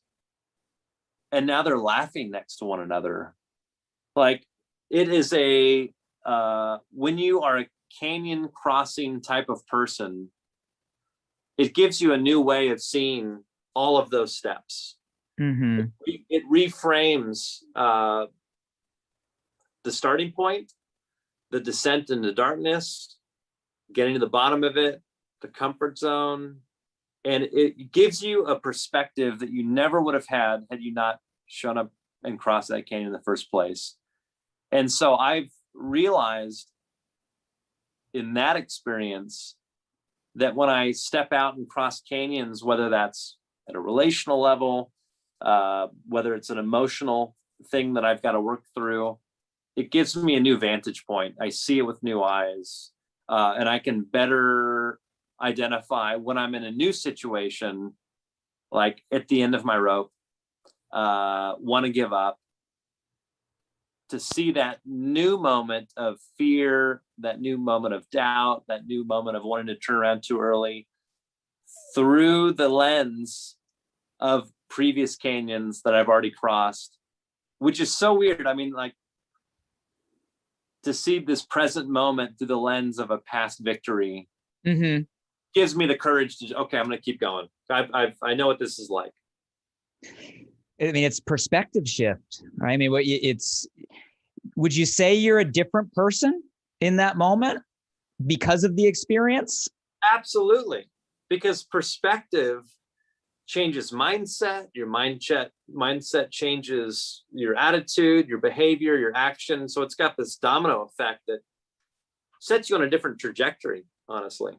And now they're laughing next to one another. Like it is when you are a canyon crossing type of person, it gives you a new way of seeing all of those steps. It reframes the starting point, the descent into darkness, getting to the bottom of it, the comfort zone. And it gives you a perspective that you never would have had you not shown up and crossed that canyon in the first place. And so I've realized in that experience that when I step out and cross canyons, whether that's at a relational level, whether it's an emotional thing that I've got to work through, it gives me a new vantage point. I see it with new eyes, and I can better identify when I'm in a new situation, like at the end of my rope, want to give up, to see that new moment of fear, that new moment of doubt, that new moment of wanting to turn around too early through the lens of previous canyons that I've already crossed, which is so weird. I mean, like to see this present moment through the lens of a past victory gives me the courage to, okay, I'm going to keep going. I know what this is like. I mean, it's perspective shift, right? I mean, would you say you're a different person in that moment because of the experience? Absolutely. Because perspective changes mindset. Your mindset changes your attitude, your behavior, your action. So it's got this domino effect that sets you on a different trajectory, honestly.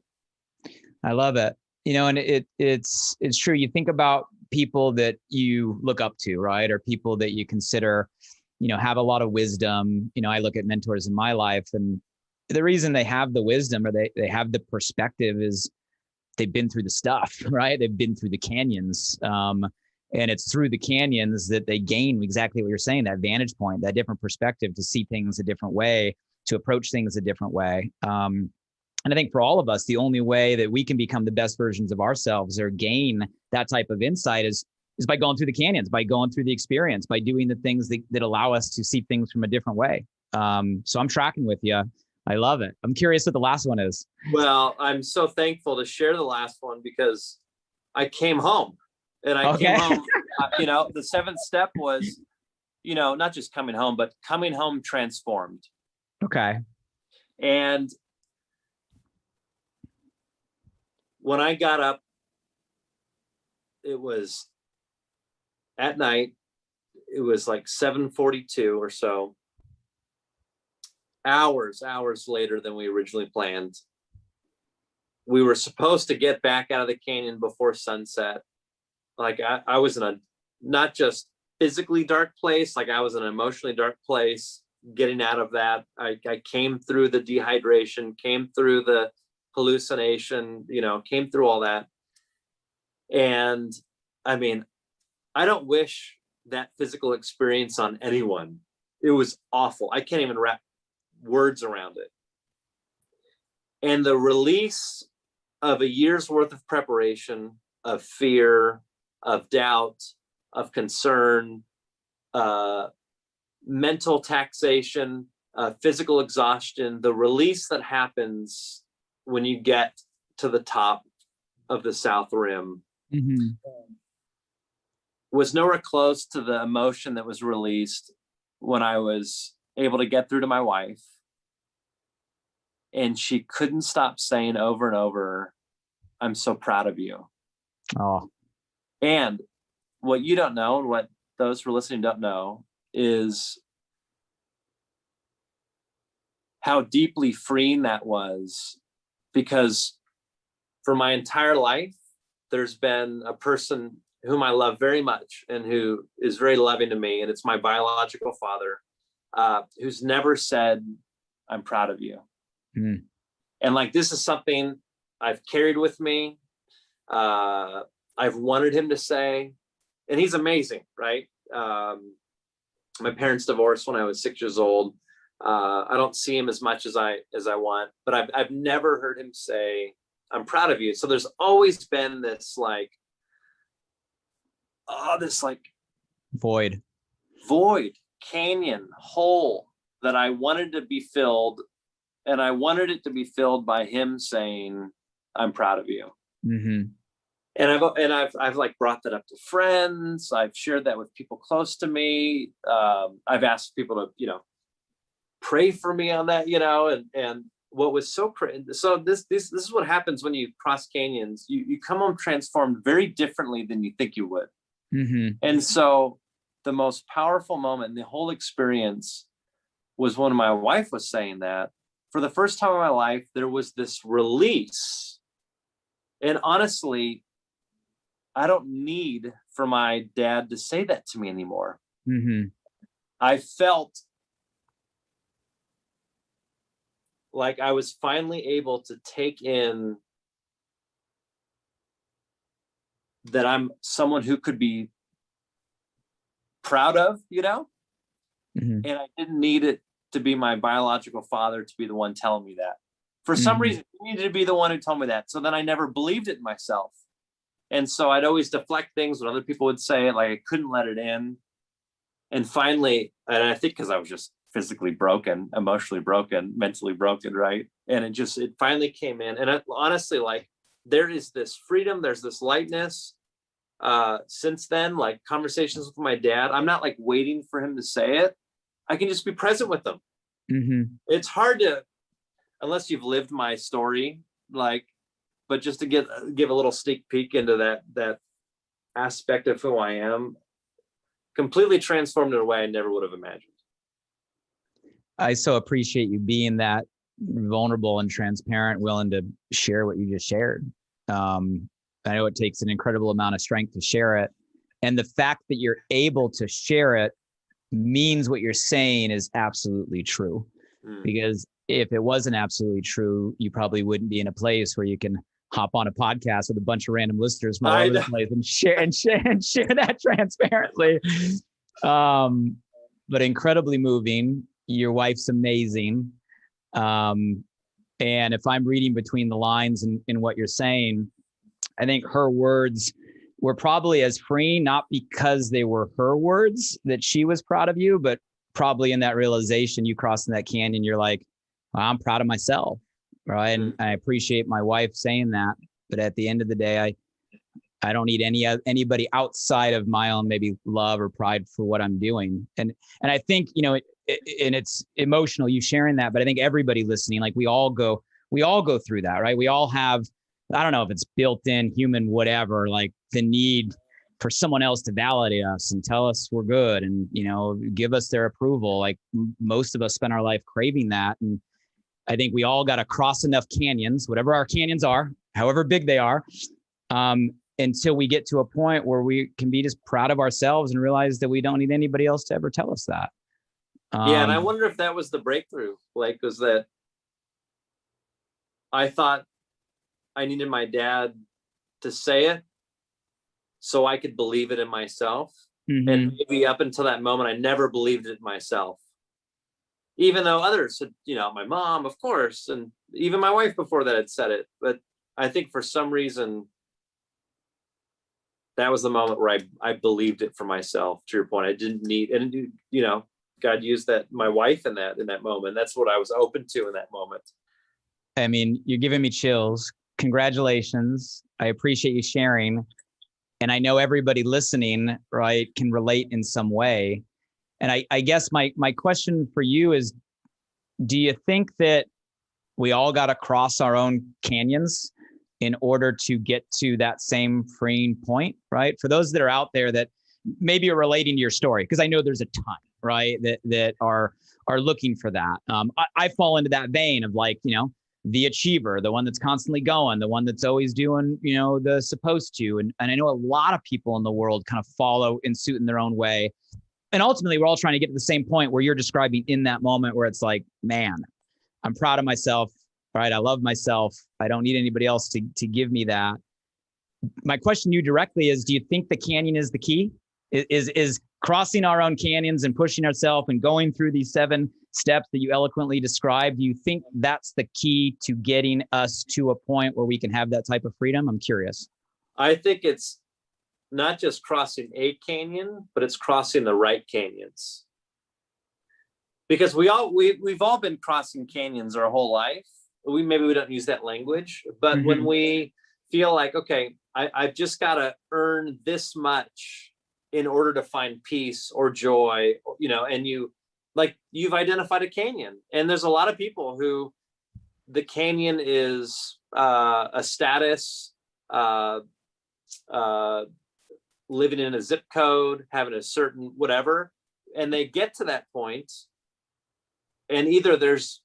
I love it. And it's true. You think about people that you look up to, right? Or people that you consider, have a lot of wisdom. I look at mentors in my life, and the reason they have the wisdom or they have the perspective is they've been through the stuff, right? They've been through the canyons. And it's through the canyons that they gain exactly what you're saying, that vantage point, that different perspective to see things a different way, to approach things a different way. And I think for all of us, the only way that we can become the best versions of ourselves or gain that type of insight is by going through the canyons, by going through the experience, by doing the things that allow us to see things from a different way. So I'm tracking with you. I love it. I'm curious what the last one is. Well, I'm so thankful to share the last one because I came home, and I came home, the seventh step was, not just coming home, but coming home transformed. Okay. And when I got up, it was at night. It was like 7:42 or so. Hours later than we originally planned. We were supposed to get back out of the canyon before sunset. Like I was in a not just physically dark place, like I was in an emotionally dark place. Getting out of that, I came through the dehydration, came through the hallucination, came through all that. And I mean, I don't wish that physical experience on anyone. It was awful. I can't even wrap words around it. And the release of a year's worth of preparation, of fear, of doubt, of concern, mental taxation, physical exhaustion, the release that happens when you get to the top of the South Rim was nowhere close to the emotion that was released when I was able to get through to my wife. And she couldn't stop saying over and over, "I'm so proud of you." Oh. And what you don't know, and what those who are listening don't know, is how deeply freeing that was. Because for my entire life, there's been a person whom I love very much and who is very loving to me, and it's my biological father, who's never said, "I'm proud of you." Mm. And like, this is something I've carried with me. I've wanted him to say, and he's amazing, right? My parents divorced when I was 6 years old. I don't see him as much as I want, but I've never heard him say, "I'm proud of you." So there's always been this void, canyon, hole that I wanted to be filled. And I wanted it to be filled by him saying, "I'm proud of you." Mm-hmm. And I've like brought that up to friends. I've shared that with people close to me. I've asked people to, pray for me on that, and what was so this is what happens when you cross canyons. You come home transformed very differently than you think you would. Mm-hmm. And so the most powerful moment in the whole experience was when my wife was saying that. For the first time in my life, there was this release. And honestly, I don't need for my dad to say that to me anymore. Mm-hmm. I felt like I was finally able to take in that I'm someone who could be proud of, Mm-hmm. and I didn't need it to be my biological father to be the one telling me that. For some reason, he needed to be the one who told me that. So then I never believed it myself. And so I'd always deflect things when other people would say it, like I couldn't let it in. And finally, and I think because I was just physically broken, emotionally broken, mentally broken, right? And it finally came in. And honestly, like, there is this freedom, there's this lightness. Since then, like conversations with my dad, I'm not like waiting for him to say it. I can just be present with them. Mm-hmm. It's hard to, unless you've lived my story, but just to give a little sneak peek into that aspect of who I am, completely transformed in a way I never would have imagined. I so appreciate you being that vulnerable and transparent, willing to share what you just shared. I know it takes an incredible amount of strength to share it. And the fact that you're able to share it means what you're saying is absolutely true. Because if it wasn't absolutely true, you probably wouldn't be in a place where you can hop on a podcast with a bunch of random listeners from all over the place and share that transparently. But incredibly moving. Your wife's amazing. And And if I'm reading between the lines in what you're saying, I think her words were probably as freeing, not because they were her words that she was proud of you, but probably in that realization you crossing that canyon, you're like, well, I'm proud of myself, right? And I appreciate my wife saying that. But at the end of the day, I don't need anybody outside of my own maybe love or pride for what I'm doing. And I think, and it's emotional, you sharing that, but I think everybody listening, like we all go through that, right? We all have, I don't know if it's built in human, whatever, like the need for someone else to validate us and tell us we're good and, give us their approval. Like most of us spend our life craving that. And I think we all got to cross enough canyons, whatever our canyons are, however big they are, until we get to a point where we can be just proud of ourselves and realize that we don't need anybody else to ever tell us that. Yeah. And I wonder if that was the breakthrough, like, was that I thought I needed my dad to say it so I could believe it in myself. Mm-hmm. And maybe up until that moment, I never believed it myself. Even though others had, my mom, of course, and even my wife before that had said it. But I think for some reason, that was the moment where I believed it for myself. To your point, I didn't need, and God used that, my wife in that moment. That's what I was open to in that moment. I mean, you're giving me chills. Congratulations. I appreciate you sharing. And I know everybody listening, right, can relate in some way. And I guess my question for you is, do you think that we all got to cross our own canyons in order to get to that same freeing point, right? For those that are out there that maybe are relating to your story, because I know there's a ton, right, that are looking for that. I fall into that vein of like, the achiever, the one that's constantly going, the one that's always doing, the supposed to. And I know a lot of people in the world kind of follow in suit in their own way. And ultimately, we're all trying to get to the same point where you're describing in that moment where it's like, man, I'm proud of myself, right? I love myself. I don't need anybody else to give me that. My question to you directly is, do you think the canyon is the key? Is crossing our own canyons and pushing ourselves and going through these 7 steps that you eloquently described? Do you think that's the key to getting us to a point where we can have that type of freedom? I'm curious. I think it's not just crossing a canyon, but it's crossing the right canyons. Because we've all been crossing canyons our whole life. Maybe we don't use that language, but mm-hmm. when we feel like, okay, I've just got to earn this much in order to find peace or joy, and you've identified a canyon. And there's a lot of people who the canyon is a status, living in a zip code, having a certain whatever, and they get to that point, and either there's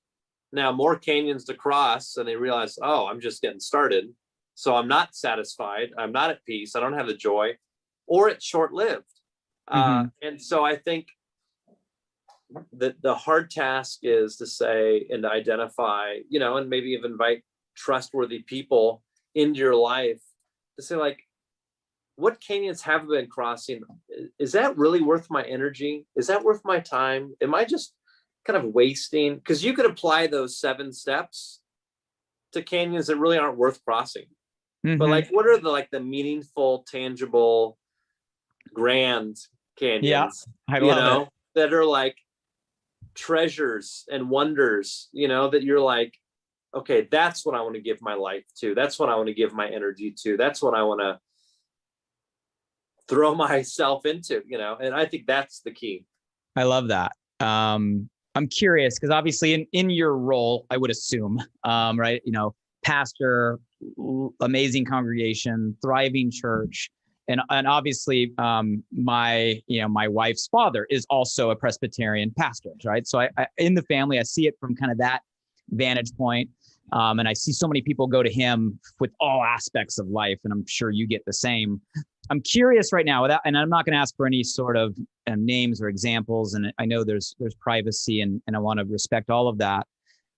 now more canyons to cross, and they realize, oh, I'm just getting started, so I'm not satisfied, I'm not at peace, I don't have the joy, or it's short-lived. Mm-hmm. And so I think that the hard task is to say and to identify, and maybe even invite trustworthy people into your life to say, like, what canyons have I been crossing? Is that really worth my energy? Is that worth my time? Am I just kind of wasting? Because you could apply those 7 steps to canyons that really aren't worth crossing. Mm-hmm. But like, what are the meaningful, tangible, grand canyons? Yeah, I love it. That are like treasures and wonders, that you're like, okay, that's what I want to give my life to. That's what I want to give my energy to. That's what I want to throw myself into, and I think that's the key. I love that. I'm curious because obviously in your role, I would assume, right, pastor, amazing congregation, thriving church, and obviously my wife's father is also a Presbyterian pastor, right? So I in the family, I see it from kind of that vantage point. And I see so many people go to him with all aspects of life, and I'm sure you get the same. I'm curious right now, and I'm not going to ask for any sort of names or examples, and I know there's privacy, and I want to respect all of that.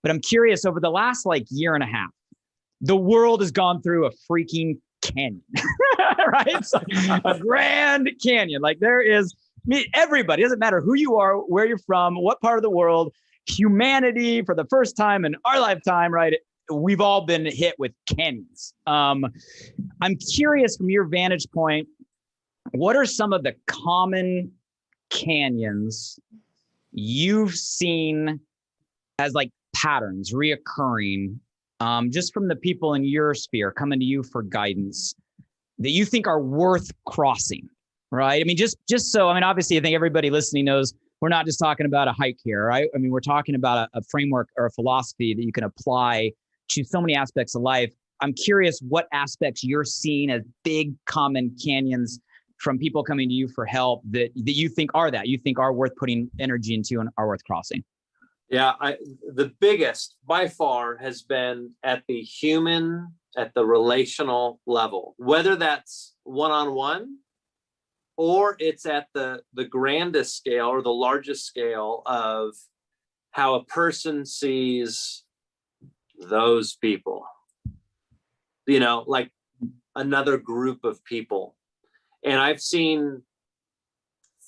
But I'm curious, over the last year and a half, the world has gone through a freaking canyon, right? It's like a grand canyon. Like there is, everybody, doesn't matter who you are, where you're from, what part of the world, humanity for the first time in our lifetime, right? we've all been hit with canyons. I'm curious from your vantage point, what are some of the common canyons you've seen as like patterns reoccurring, just from the people in your sphere coming to you for guidance that you think are worth crossing, right? I mean, just so, I mean, obviously I think everybody listening knows we're not just talking about a hike here, right? I mean, we're talking about a framework or a philosophy that you can apply to so many aspects of life. I'm curious what aspects you're seeing as big common canyons from people coming to you for help that you think are worth putting energy into and are worth crossing. Yeah, the biggest by far has been at the relational level, whether that's one-on-one or it's at the grandest scale or the largest scale of how a person sees those people, like another group of people. And I've seen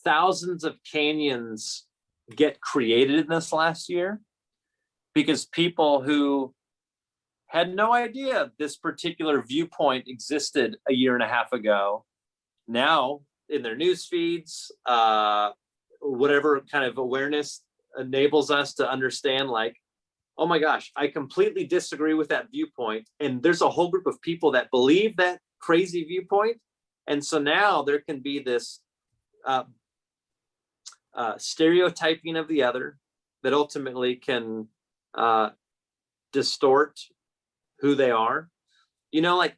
thousands of canyons get created in this last year because people who had no idea this particular viewpoint existed a year and a half ago, now in their news feeds, whatever kind of awareness enables us to understand, like, oh my gosh, I completely disagree with that viewpoint. And there's a whole group of people that believe that crazy viewpoint. And so now there can be this stereotyping of the other that ultimately can distort who they are, like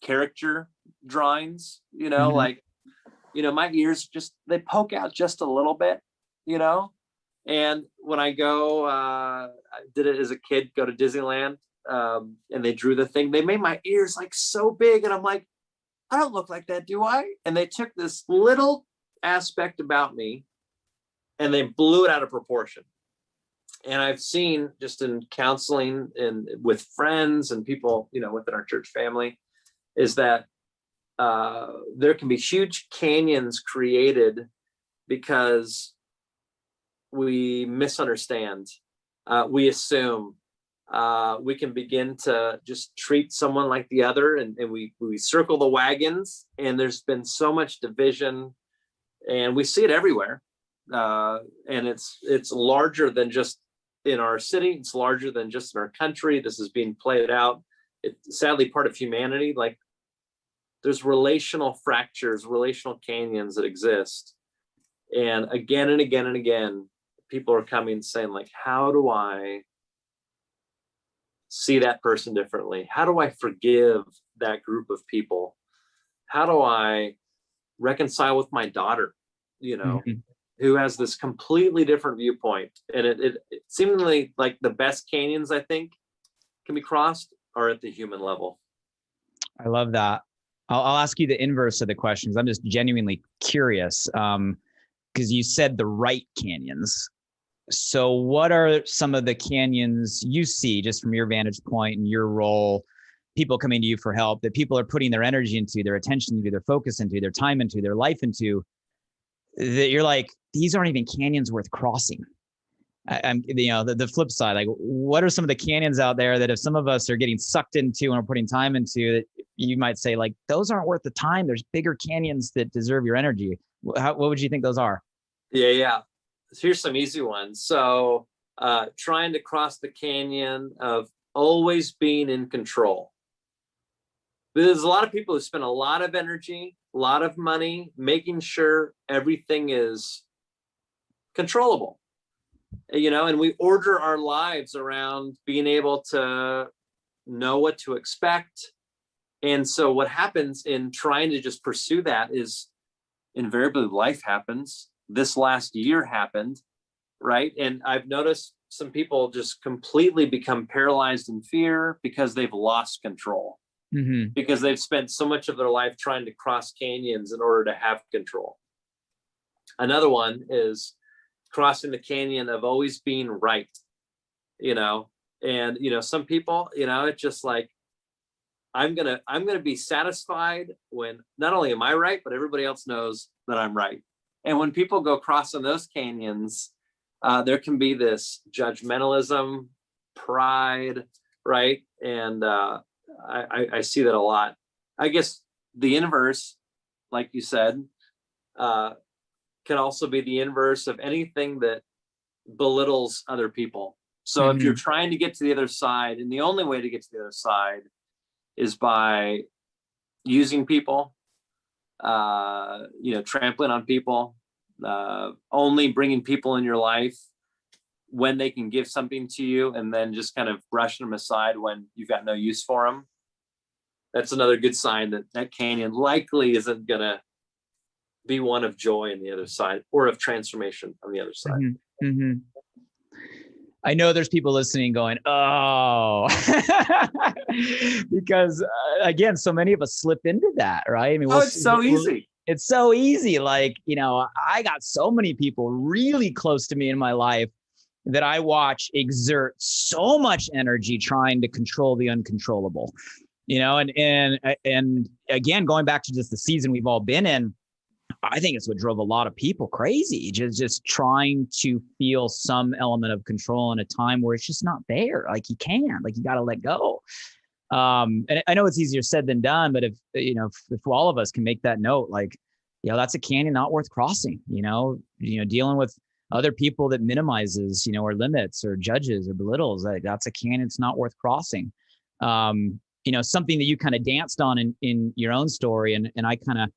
character drawings, like, my ears they poke out just a little bit, and when I go, I did it as a kid, go to Disneyland, and they drew the thing, they made my ears like so big, and I'm like, I don't look like that, do I? And they took this little aspect about me and they blew it out of proportion. And I've seen just in counseling and with friends and people, within our church family, is that there can be huge canyons created because we misunderstand. We assume we can begin to just treat someone like the other, and we circle the wagons, and there's been so much division, and we see it everywhere. And it's larger than just in our city, it's larger than just in our country. This is being played out. It's sadly part of humanity. Like, there's relational fractures, relational canyons that exist. And again and again and again, people are coming saying, like, how do I see that person differently? How do I forgive that group of people? How do I reconcile with my daughter, who has this completely different viewpoint? And it seemingly like the best canyons, I think, can be crossed are at the human level. I love that. I'll ask you the inverse of the questions. I'm just genuinely curious, because you said the right canyons. So what are some of the canyons you see, just from your vantage point and your role, people coming to you for help, that people are putting their energy into, their attention into, their focus into, their time into, their life into, that you're like, these aren't even canyons worth crossing? The flip side, like, what are some of the canyons out there that if some of us are getting sucked into and are putting time into, that you might say, like, those aren't worth the time? There's bigger canyons that deserve your energy. What would you think those are? Yeah. Here's some easy ones. So trying to cross the canyon of always being in control. There's a lot of people who spend a lot of energy, a lot of money, making sure everything is controllable. And we order our lives around being able to know what to expect. And so what happens in trying to just pursue that is invariably life happens. This last year happened, right? And I've noticed some people just completely become paralyzed in fear because they've lost control, because they've spent so much of their life trying to cross canyons in order to have control. Another one is crossing the canyon of always being right, and some people, it's just like, I'm gonna be satisfied when not only am I right, but everybody else knows that I'm right. And when people go crossing those canyons, there can be this judgmentalism, pride, right? And I see that a lot. I guess the inverse, like you said, can also be the inverse of anything that belittles other people. So if you're trying to get to the other side, and the only way to get to the other side is by using people, trampling on people, only bringing people in your life when they can give something to you, and then just kind of brushing them aside when you've got no use for them. That's another good sign that that canyon likely isn't going to be one of joy on the other side, or of transformation on the other side. I know there's people listening going, oh, because again, so many of us slip into that, right? I mean, it's so easy. It's so easy. Like, I got so many people really close to me in my life that I watch exert so much energy trying to control the uncontrollable, and again, going back to just the season we've all been in, I think it's what drove a lot of people crazy, just trying to feel some element of control in a time where it's just not there. Like you got to let go. And I know it's easier said than done, but if all of us can make that note, like, that's a canyon not worth crossing, dealing with other people that minimizes, or limits or judges or belittles, that's a canyon it's not worth crossing. Something that you kind of danced on in your own story, and I kind of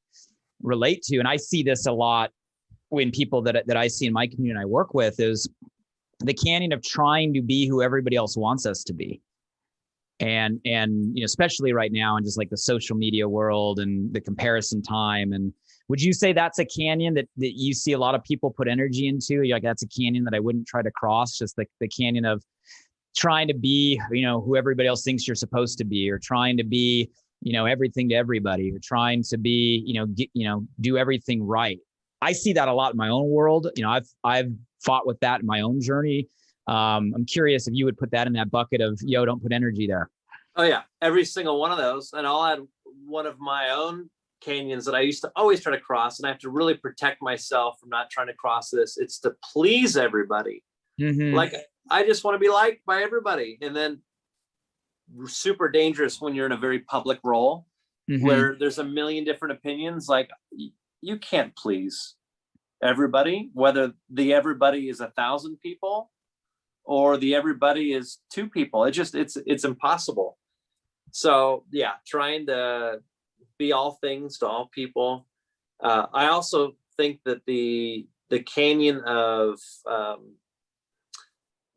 relate to, and I see this a lot when people that I see in my community I work with, is the canyon of trying to be who everybody else wants us to be. And especially right now in just like the social media world and the comparison time. And would you say that's a canyon that you see a lot of people put energy into? You're like, that's a canyon that I wouldn't try to cross, just the canyon of trying to be, who everybody else thinks you're supposed to be, or trying to be, everything to everybody, or trying to be, do everything right. I see that a lot in my own world. I've fought with that in my own journey. I'm curious if you would put that in that bucket of, don't put energy there. Oh yeah. Every single one of those. And I'll add one of my own canyons that I used to always try to cross, and I have to really protect myself from not trying to cross this. It's to please everybody. Like, I just want to be liked by everybody. And then super dangerous when you're in a very public role where there's a million different opinions. Like, you can't please everybody, whether the everybody is 1,000 people or the everybody is 2 people. It's impossible. So yeah, trying to be all things to all people. I also think that the canyon of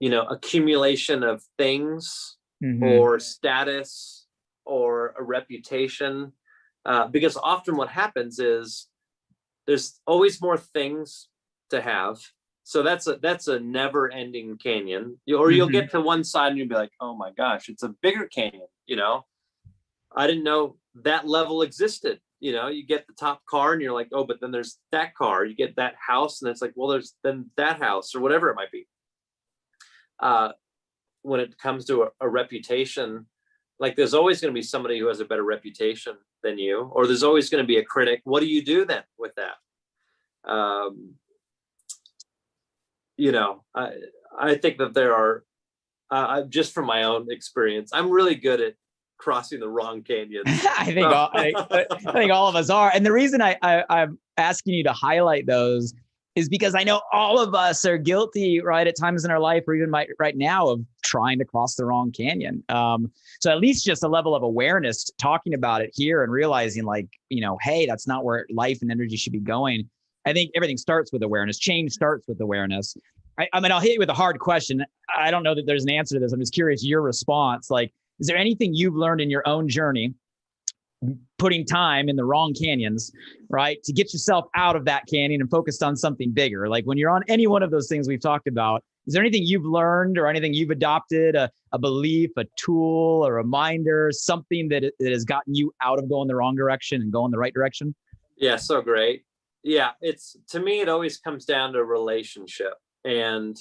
accumulation of things, or status, or a reputation, because often what happens is there's always more things to have. So that's a never-ending canyon. You'll get to one side and you'll be like, oh my gosh, it's a bigger canyon. I didn't know that level existed. You get the top car and you're like, oh, but then there's that car. You get that house and it's like, well, there's then that house, or whatever it might be. When it comes to a reputation, like, there's always going to be somebody who has a better reputation than you, or there's always going to be a critic. What do you do then with that? I think that there are, just from my own experience, I'm really good at crossing the wrong canyons. I think all of us are. And the reason I'm asking you to highlight those is because I know all of us are guilty, right, at times in our life, or even right now, of trying to cross the wrong canyon. So at least just a level of awareness, talking about it here and realizing, like, hey, that's not where life and energy should be going. I think everything starts with awareness. Change starts with awareness. I mean, I'll hit you with a hard question. I don't know that there's an answer to this. I'm just curious your response. Like, is there anything you've learned in your own journey, putting time in the wrong canyons, right, to get yourself out of that canyon and focused on something bigger? Like, when you're on any one of those things we've talked about, is there anything you've learned or anything you've adopted, a belief, a tool, a reminder, something that has gotten you out of going the wrong direction and going the right direction? Yeah, so great. Yeah, to me, it always comes down to relationship. And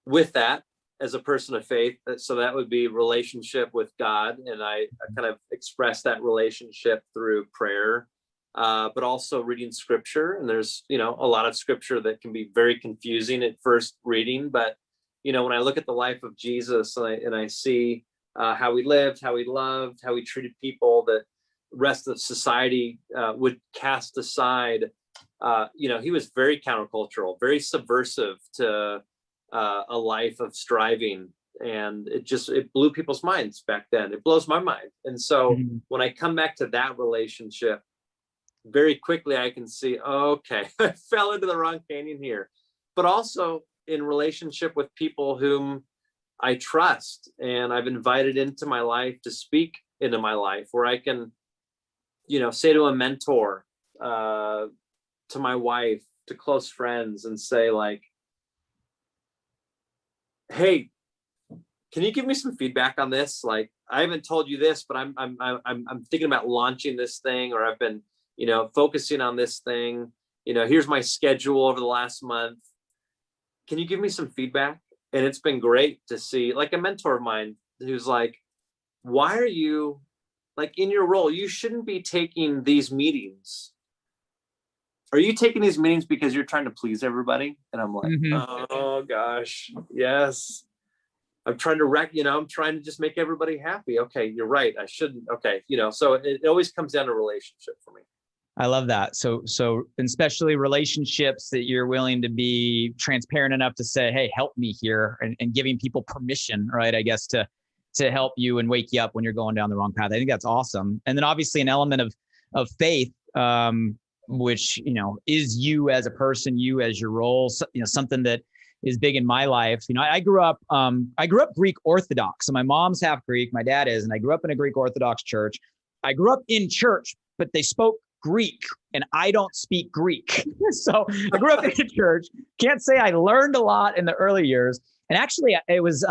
with that, as a person of faith, so that would be relationship with God. And I kind of express that relationship through prayer, but also reading scripture. And there's, a lot of scripture that can be very confusing at first reading. But, when I look at the life of Jesus and I see how we lived, how we loved, how we treated people that the rest of society would cast aside. He was very countercultural, very subversive to a life of striving. And it blew people's minds back then. It blows my mind. And so when I come back to that relationship, very quickly I can see, okay, I fell into the wrong canyon here. But also in relationship with people whom I trust and I've invited into my life to speak into my life, where I can, say to a mentor, to my wife, to close friends, and say like, hey, can you give me some feedback on this? Like, I haven't told you this, but I'm thinking about launching this thing, or I've been, focusing on this thing. Here's my schedule over the last month. Can you give me some feedback? And it's been great to see, like, a mentor of mine who's like, why are you, like, in your role, you shouldn't be taking these meetings. Are you taking these meetings because you're trying to please everybody? And I'm like, oh gosh, yes. I'm trying to I'm trying to just make everybody happy. Okay, you're right. I shouldn't. Okay, so it always comes down to relationship for me. I love that. So especially relationships that you're willing to be transparent enough to say, hey, help me here, and giving people permission, right? I guess to help you and wake you up when you're going down the wrong path. I think that's awesome. And then obviously an element of faith, which, is you as a person, you as your role, something that is big in my life. I grew up Greek Orthodox. So my mom's half Greek, my dad is, and I grew up in a Greek Orthodox church. I grew up in church, but they spoke Greek and I don't speak Greek. So I grew up in a church. Can't say I learned a lot in the early years. And actually it was,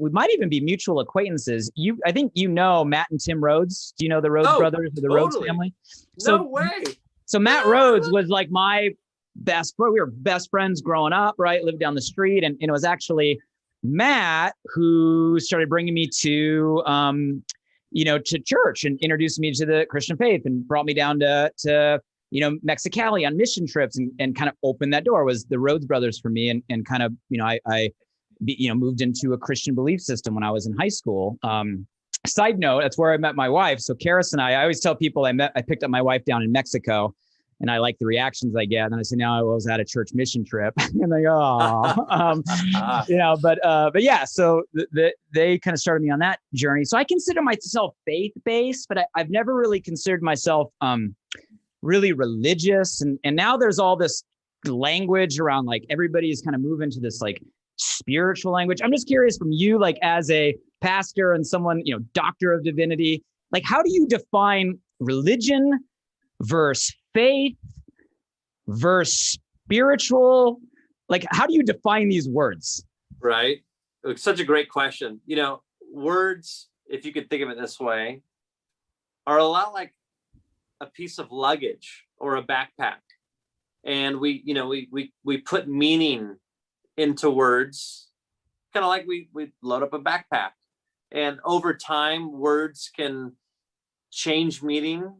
we might even be mutual acquaintances. I think Matt and Tim Rhodes. Do you know the Rhodes brothers or the Rhodes family? No way. So Matt Rhodes was like my best friend. We were best friends growing up, right? Lived down the street. And it was actually Matt who started bringing me to church and introduced me to the Christian faith and brought me down to Mexicali on mission trips and kind of opened that door. Was the Rhodes brothers for me. And kind of, I moved into a Christian belief system when I was in high school. Side note, that's where I met my wife. So Karis and I always tell people I picked up my wife down in Mexico, and I like the reactions I get. And I say, now I was at a church mission trip, and they go, oh, but yeah. So they kind of started me on that journey. So I consider myself faith-based, but I've never really considered myself really religious. And now there's all this language around, like, everybody's kind of moving to this like spiritual language. I'm just curious from you, like, as a pastor and someone, doctor of divinity, like, how do you define religion versus faith versus spiritual? Like, how do you define these words? Right. It's such a great question. Words, if you could think of it this way, are a lot like a piece of luggage or a backpack. And we put meaning into words, kind of like we load up a backpack. And over time, words can change meaning,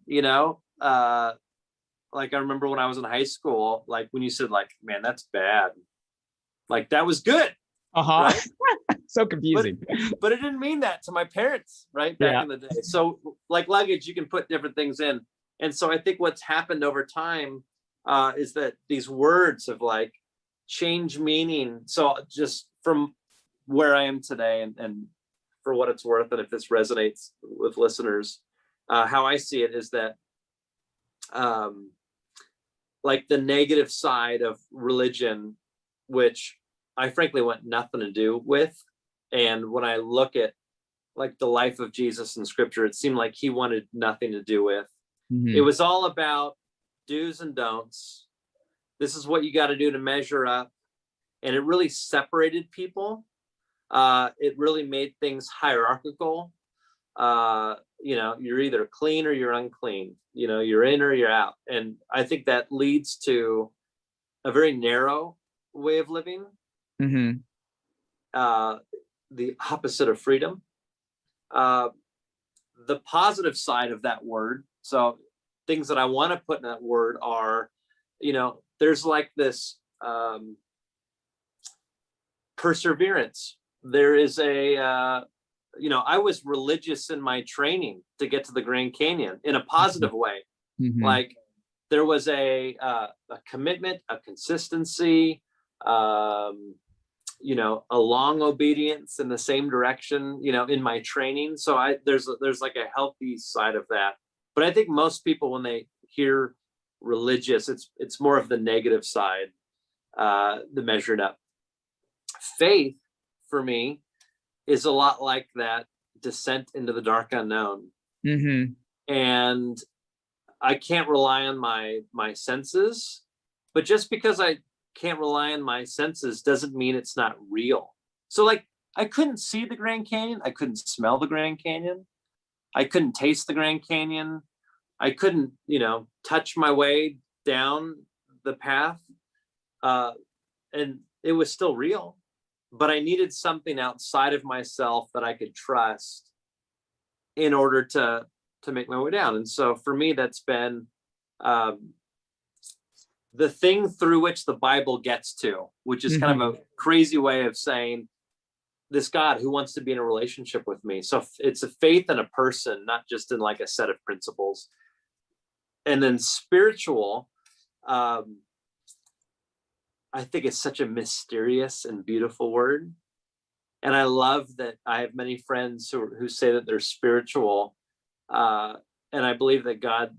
like I remember when I was in high school, like when you said, like, man, that's bad. Like, that was good. Right? So confusing. But it didn't mean that to my parents, right? Back in the day. So like luggage, you can put different things in. And so I think what's happened over time is that these words have like changed meaning. So just from where I am today, and for what it's worth, and if this resonates with listeners, how I see it is that like the negative side of religion, which I frankly want nothing to do with. And when I look at like the life of Jesus in scripture, it seemed like he wanted nothing to do with. It was all about do's and don'ts. This is what you got to do to measure up. And it really separated people. It really made things hierarchical. You're either clean or you're unclean. You're in or you're out. And I think that leads to a very narrow way of living. The opposite of freedom. The positive side of that word. So things that I want to put in that word are, there's like this perseverance. There is a I was religious in my training to get to the Grand Canyon in a positive way. Mm-hmm. Like there was a commitment, a consistency, a long obedience in the same direction, in my training. So there's like a healthy side of that. But I think most people, when they hear religious, it's more of the negative side, the measured up. Faith for me is a lot like that descent into the dark unknown. Mm-hmm. And I can't rely on my senses, but just because I can't rely on my senses doesn't mean it's not real. So like I couldn't see the Grand Canyon. I couldn't smell the Grand Canyon. I couldn't taste the Grand Canyon. I couldn't, touch my way down the path. And it was still real, but I needed something outside of myself that I could trust in order to make my way down. And so for me, that's been the thing through which the Bible gets to, which is kind of a crazy way of saying this God who wants to be in a relationship with me. So it's a faith in a person, not just in like a set of principles. And then spiritual, I think it's such a mysterious and beautiful word. And I love that I have many friends who say that they're spiritual. And I believe that God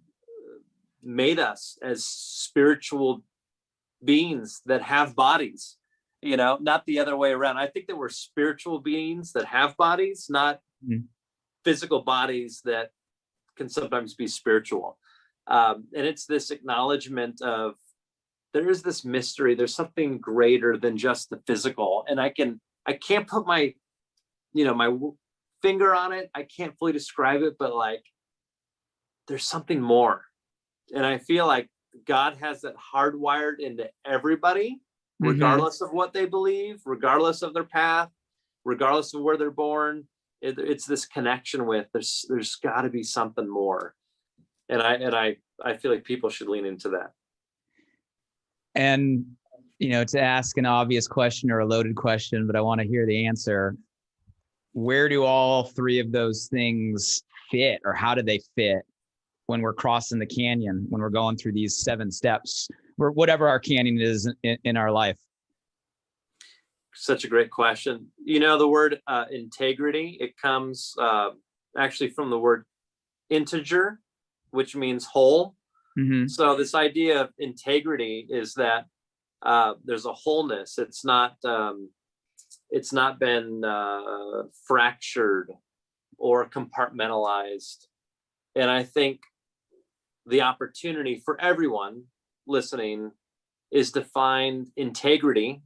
made us as spiritual beings that have bodies, not the other way around. I think that we're spiritual beings that have bodies, not physical bodies that can sometimes be spiritual. And it's this acknowledgement of there is this mystery. There's something greater than just the physical. And I can't put my finger on it. I can't fully describe it, but like there's something more. And I feel like God has that hardwired into everybody, regardless of what they believe, regardless of their path, regardless of where they're born. It's this connection with there's got to be something more. And I feel like people should lean into that. And, to ask an obvious question or a loaded question, but I want to hear the answer. Where do all three of those things fit, or how do they fit when we're crossing the canyon, when we're going through these 7 steps, or whatever our canyon is in our life? Such a great question. The word integrity, it comes actually from the word integer, which means whole. Mm-hmm. So this idea of integrity is that there's a wholeness. It's not been fractured or compartmentalized. And I think the opportunity for everyone listening is to find integrity,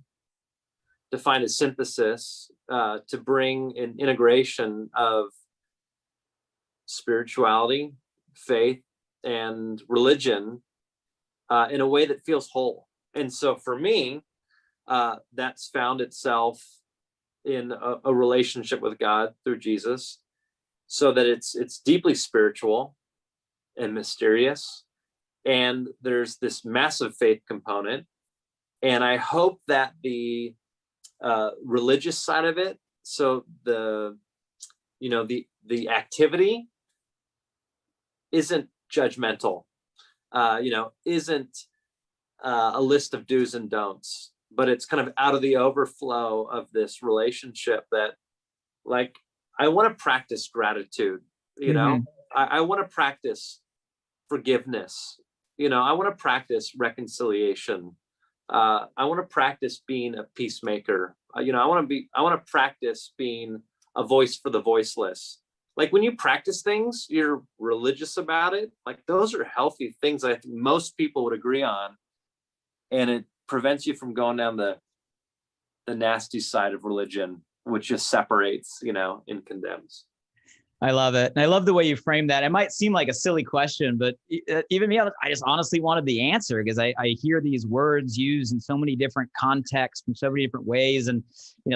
to find a synthesis, to bring an integration of spirituality, faith, and religion in a way that feels whole. And so for me, that's found itself in a relationship with God through Jesus, so that it's deeply spiritual and mysterious. And there's this massive faith component. And I hope that the religious side of it, so the activity isn't judgmental, isn't a list of do's and don'ts, but it's kind of out of the overflow of this relationship that, like, I want to practice gratitude, I want to practice forgiveness, I want to practice reconciliation. I want to practice being a peacemaker. I want to practice being a voice for the voiceless. Like when you practice things, you're religious about it. Like those are healthy things I think most people would agree on. And it prevents you from going down the nasty side of religion, which just separates, and condemns. I love it. And I love the way you frame that. It might seem like a silly question, but even me, I just honestly wanted the answer, because I hear these words used in so many different contexts from so many different ways. And,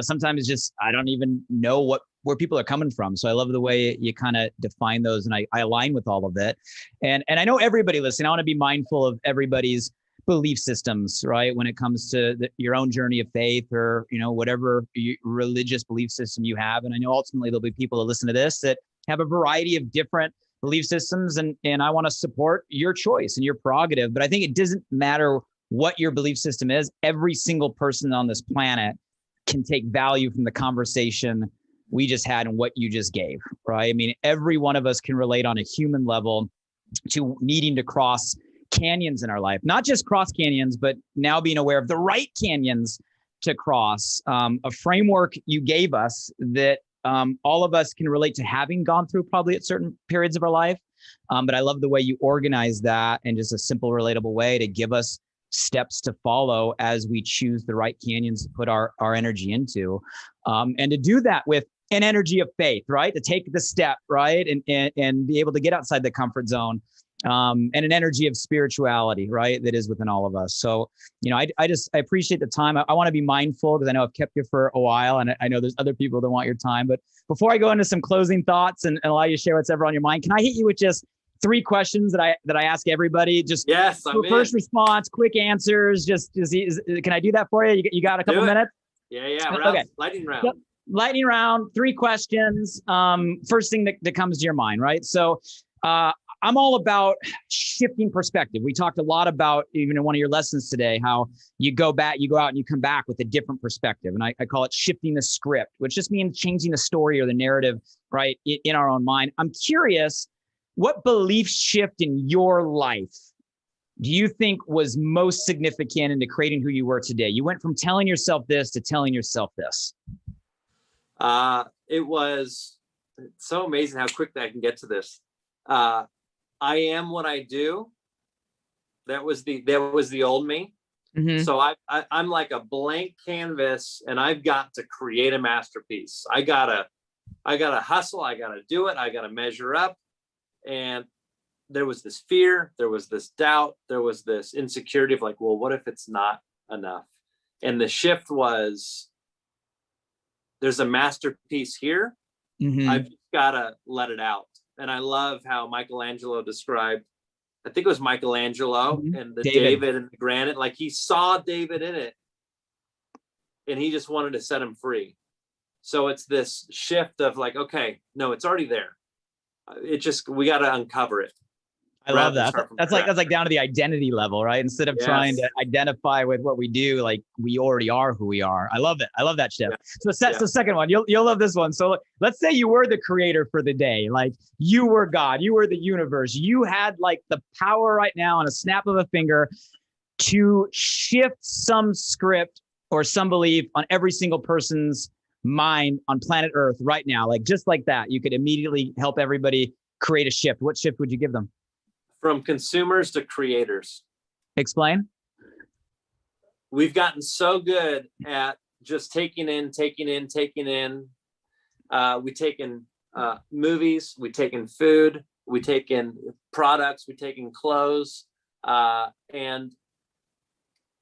sometimes just, I don't even know where people are coming from. So I love the way you kind of define those, and I align with all of that. And I know everybody listening, I want to be mindful of everybody's belief systems, right? When it comes to your own journey of faith, or, whatever religious belief system you have. And I know ultimately there'll be people that listen to this that have a variety of different belief systems, and I want to support your choice and your prerogative. But I think it doesn't matter what your belief system is. Every single person on this planet can take value from the conversation we just had and what you just gave, right? I mean, every one of us can relate on a human level to needing to cross canyons in our life, not just cross canyons, but now being aware of the right canyons to cross. A framework you gave us that all of us can relate to having gone through probably at certain periods of our life. But I love the way you organize that in just a simple, relatable way to give us steps to follow as we choose the right canyons to put our energy into. And to do that with an energy of faith, right? To take the step, right? And be able to get outside the comfort zone. And an energy of spirituality, right? That is within all of us. So, I appreciate the time. I want to be mindful because I know I've kept you for a while, and I know there's other people that want your time. But before I go into some closing thoughts and allow you to share what's ever on your mind, can I hit you with just 3 questions that I ask everybody? Just yes, first response, quick answers. Can I do that for you? You got a couple minutes? Yeah. Okay. Lightning round. Yep. Lightning round. 3 questions. First thing that comes to your mind, right? So, I'm all about shifting perspective. We talked a lot about, even in one of your lessons today, how you go out and you come back with a different perspective. And I call it shifting the script, which just means changing the story or the narrative, right, in our own mind. I'm curious, what belief shift in your life do you think was most significant into creating who you were today? You went from telling yourself this to telling yourself this. It was so amazing how quickly I can get to this. I am what I do. That was the old me. Mm-hmm. So I'm like a blank canvas, and I've got to create a masterpiece. I gotta hustle. I gotta do it. I gotta measure up. And there was this fear. There was this doubt. There was this insecurity of like, well, what if it's not enough? And the shift was, there's a masterpiece here. Mm-hmm. I've gotta let it out. And I love how Michelangelo described, I think it was Michelangelo, mm-hmm. and the David and the granite, like he saw David in it and he just wanted to set him free. So it's this shift of like, okay, no, it's already there. We got to uncover it. I love that. That's like down to the identity level, right? Instead of trying to identify with what we do, like we already are who we are. I love it. I love that shift. Yeah. So the second one, you'll love this one. So let's say you were the creator for the day, like you were God, you were the universe. You had like the power right now on a snap of a finger to shift some script or some belief on every single person's mind on planet Earth right now. Like just like that, you could immediately help everybody create a shift. What shift would you give them? From consumers to creators. Explain. We've gotten so good at just taking in. We take in movies, we take in food, we take in products, we take in clothes. And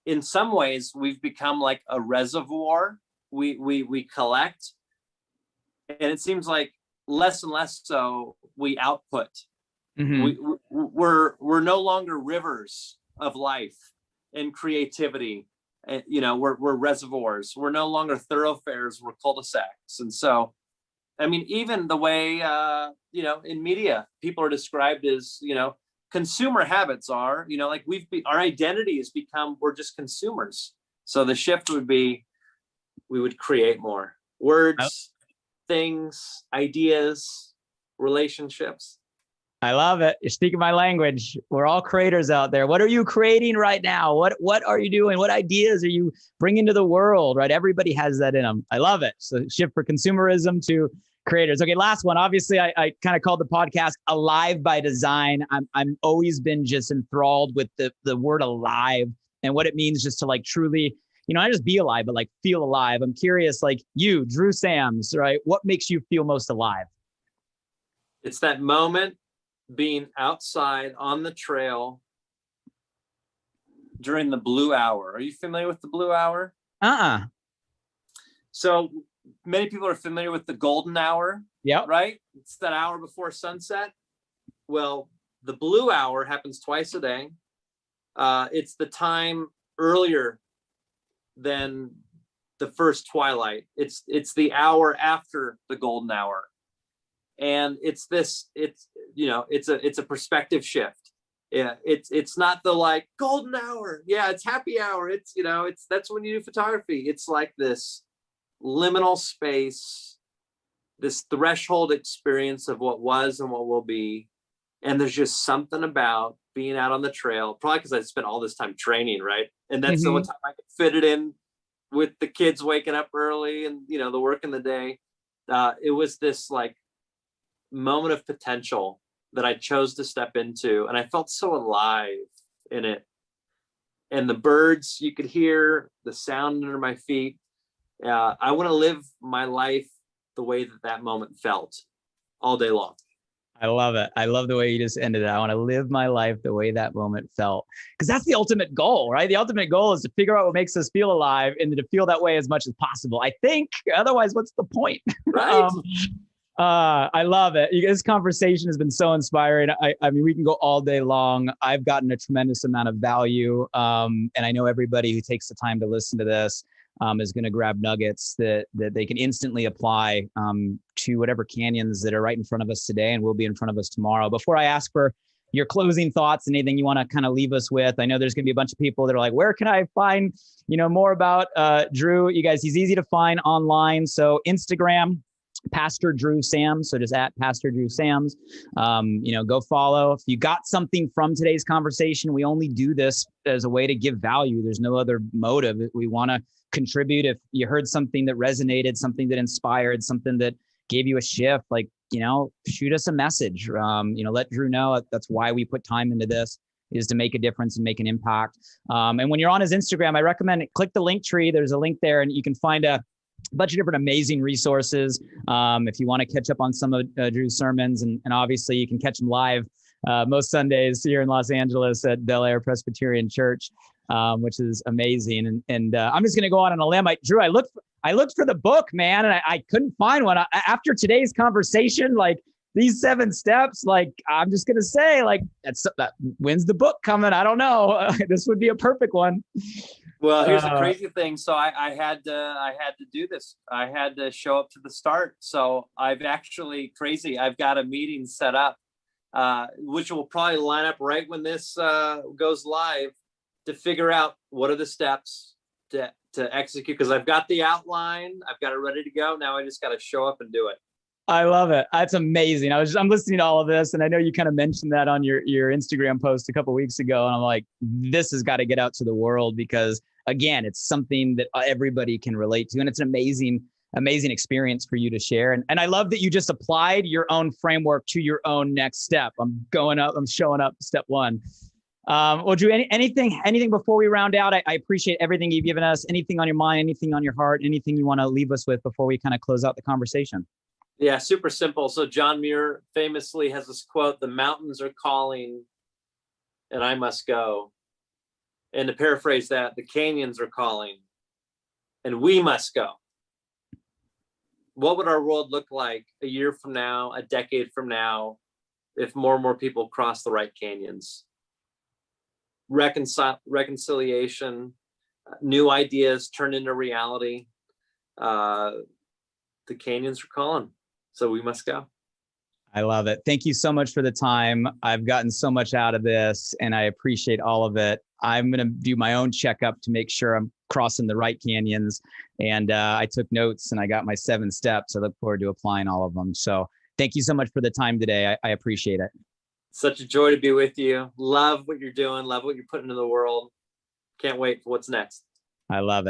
in some ways, we've become like a reservoir. We collect. And it seems like less and less so we output. Mm-hmm. We're no longer rivers of life and creativity. And, we're reservoirs. We're no longer thoroughfares. We're cul-de-sacs. And so, I mean, even the way, in media, people are described as, consumer habits are, like our identity has become, we're just consumers. So the shift would be, we would create more words, things, ideas, relationships. I love it. You're speaking my language. We're all creators out there. What are you creating right now? What are you doing? What ideas are you bringing to the world, right? Everybody has that in them. I love it. So shift for consumerism to creators. Okay, last one. Obviously, I kind of called the podcast Alive by Design. I'm always been just enthralled with the word alive and what it means just to like truly, not just be alive, but like feel alive. I'm curious, like you, Drew Sams, right? What makes you feel most alive? It's that moment being outside on the trail during the blue hour. Are you familiar with the blue hour? So many people are familiar with the golden hour. Yeah. Right? It's that hour before sunset. Well, the blue hour happens twice a day. It's the time earlier than the first twilight. It's the hour after the golden hour. And it's a perspective shift. Yeah, it's not the like golden hour. Yeah, it's happy hour. That's when you do photography. It's like this liminal space, this threshold experience of what was and what will be. And there's just something about being out on the trail, probably because I spent all this time training, right? And that's the one time I could fit it in with the kids waking up early and, the work in the day. It was this like moment of potential that I chose to step into. And I felt so alive in it. And the birds, you could hear the sound under my feet. I want to live my life the way that moment felt all day long. I love it. I love the way you just ended it. I want to live my life the way that moment felt. Because that's the ultimate goal, right? The ultimate goal is to figure out what makes us feel alive and to feel that way as much as possible. I think, otherwise, what's the point? Right. I love it. This conversation has been so inspiring. I mean, we can go all day long. I've gotten a tremendous amount of value. And I know everybody who takes the time to listen to this is going to grab nuggets that they can instantly apply to whatever canyons that are right in front of us today and will be in front of us tomorrow. Before I ask for your closing thoughts and anything you want to kind of leave us with, I know there's going to be a bunch of people that are like, where can I find, more about Drew? You guys, he's easy to find online. So Instagram, Pastor Drew Sams. So just at Pastor Drew Sams, go follow. If you got something from today's conversation, we only do this as a way to give value. There's no other motive. We want to contribute. If you heard something that resonated, something that inspired, something that gave you a shift, shoot us a message. Let Drew know that's why we put time into this, is to make a difference and make an impact. And when you're on his Instagram, I recommend click the link tree. There's a link there and you can find a bunch of different amazing resources. If you want to catch up on some of Drew's sermons, and obviously you can catch him live most Sundays here in Los Angeles at Bel Air Presbyterian Church, which is amazing. And I'm just going to go on a limb. Drew, I looked for the book, man, and I couldn't find one. After today's conversation, like these 7 steps, like I'm just going to say, like that when's the book coming? I don't know. This would be a perfect one. Well, here's the crazy thing. So I had to do this. I had to show up to the start. So I've got a meeting set up, which will probably line up right when this goes live, to figure out what are the steps to execute. Because I've got the outline, I've got it ready to go. Now I just got to show up and do it. I love it. That's amazing. I'm listening to all of this, and I know you kind of mentioned that on your Instagram post a couple of weeks ago, and I'm like, this has got to get out to the world, because again, it's something that everybody can relate to, and it's an amazing experience for you to share. And I love that you just applied your own framework to your own next step. I'm showing up, step 1. Well, Drew, anything before we round out? I appreciate everything you've given us. Anything on your mind, anything on your heart, anything you want to leave us with before we kind of close out the conversation? Yeah, super simple. So John Muir famously has this quote: "The mountains are calling and I must go." And to paraphrase that, the canyons are calling and we must go. What would our world look like a year from now, a decade from now, if more and more people cross the right canyons? Reconciliation, new ideas turn into reality. The canyons are calling, so we must go. I love it. Thank you so much for the time. I've gotten so much out of this, and I appreciate all of it. I'm going to do my own checkup to make sure I'm crossing the right canyons. And I took notes and I got my 7 steps. I look forward to applying all of them. So thank you so much for the time today. I appreciate it. Such a joy to be with you. Love what you're doing. Love what you're putting into the world. Can't wait for what's next. I love it.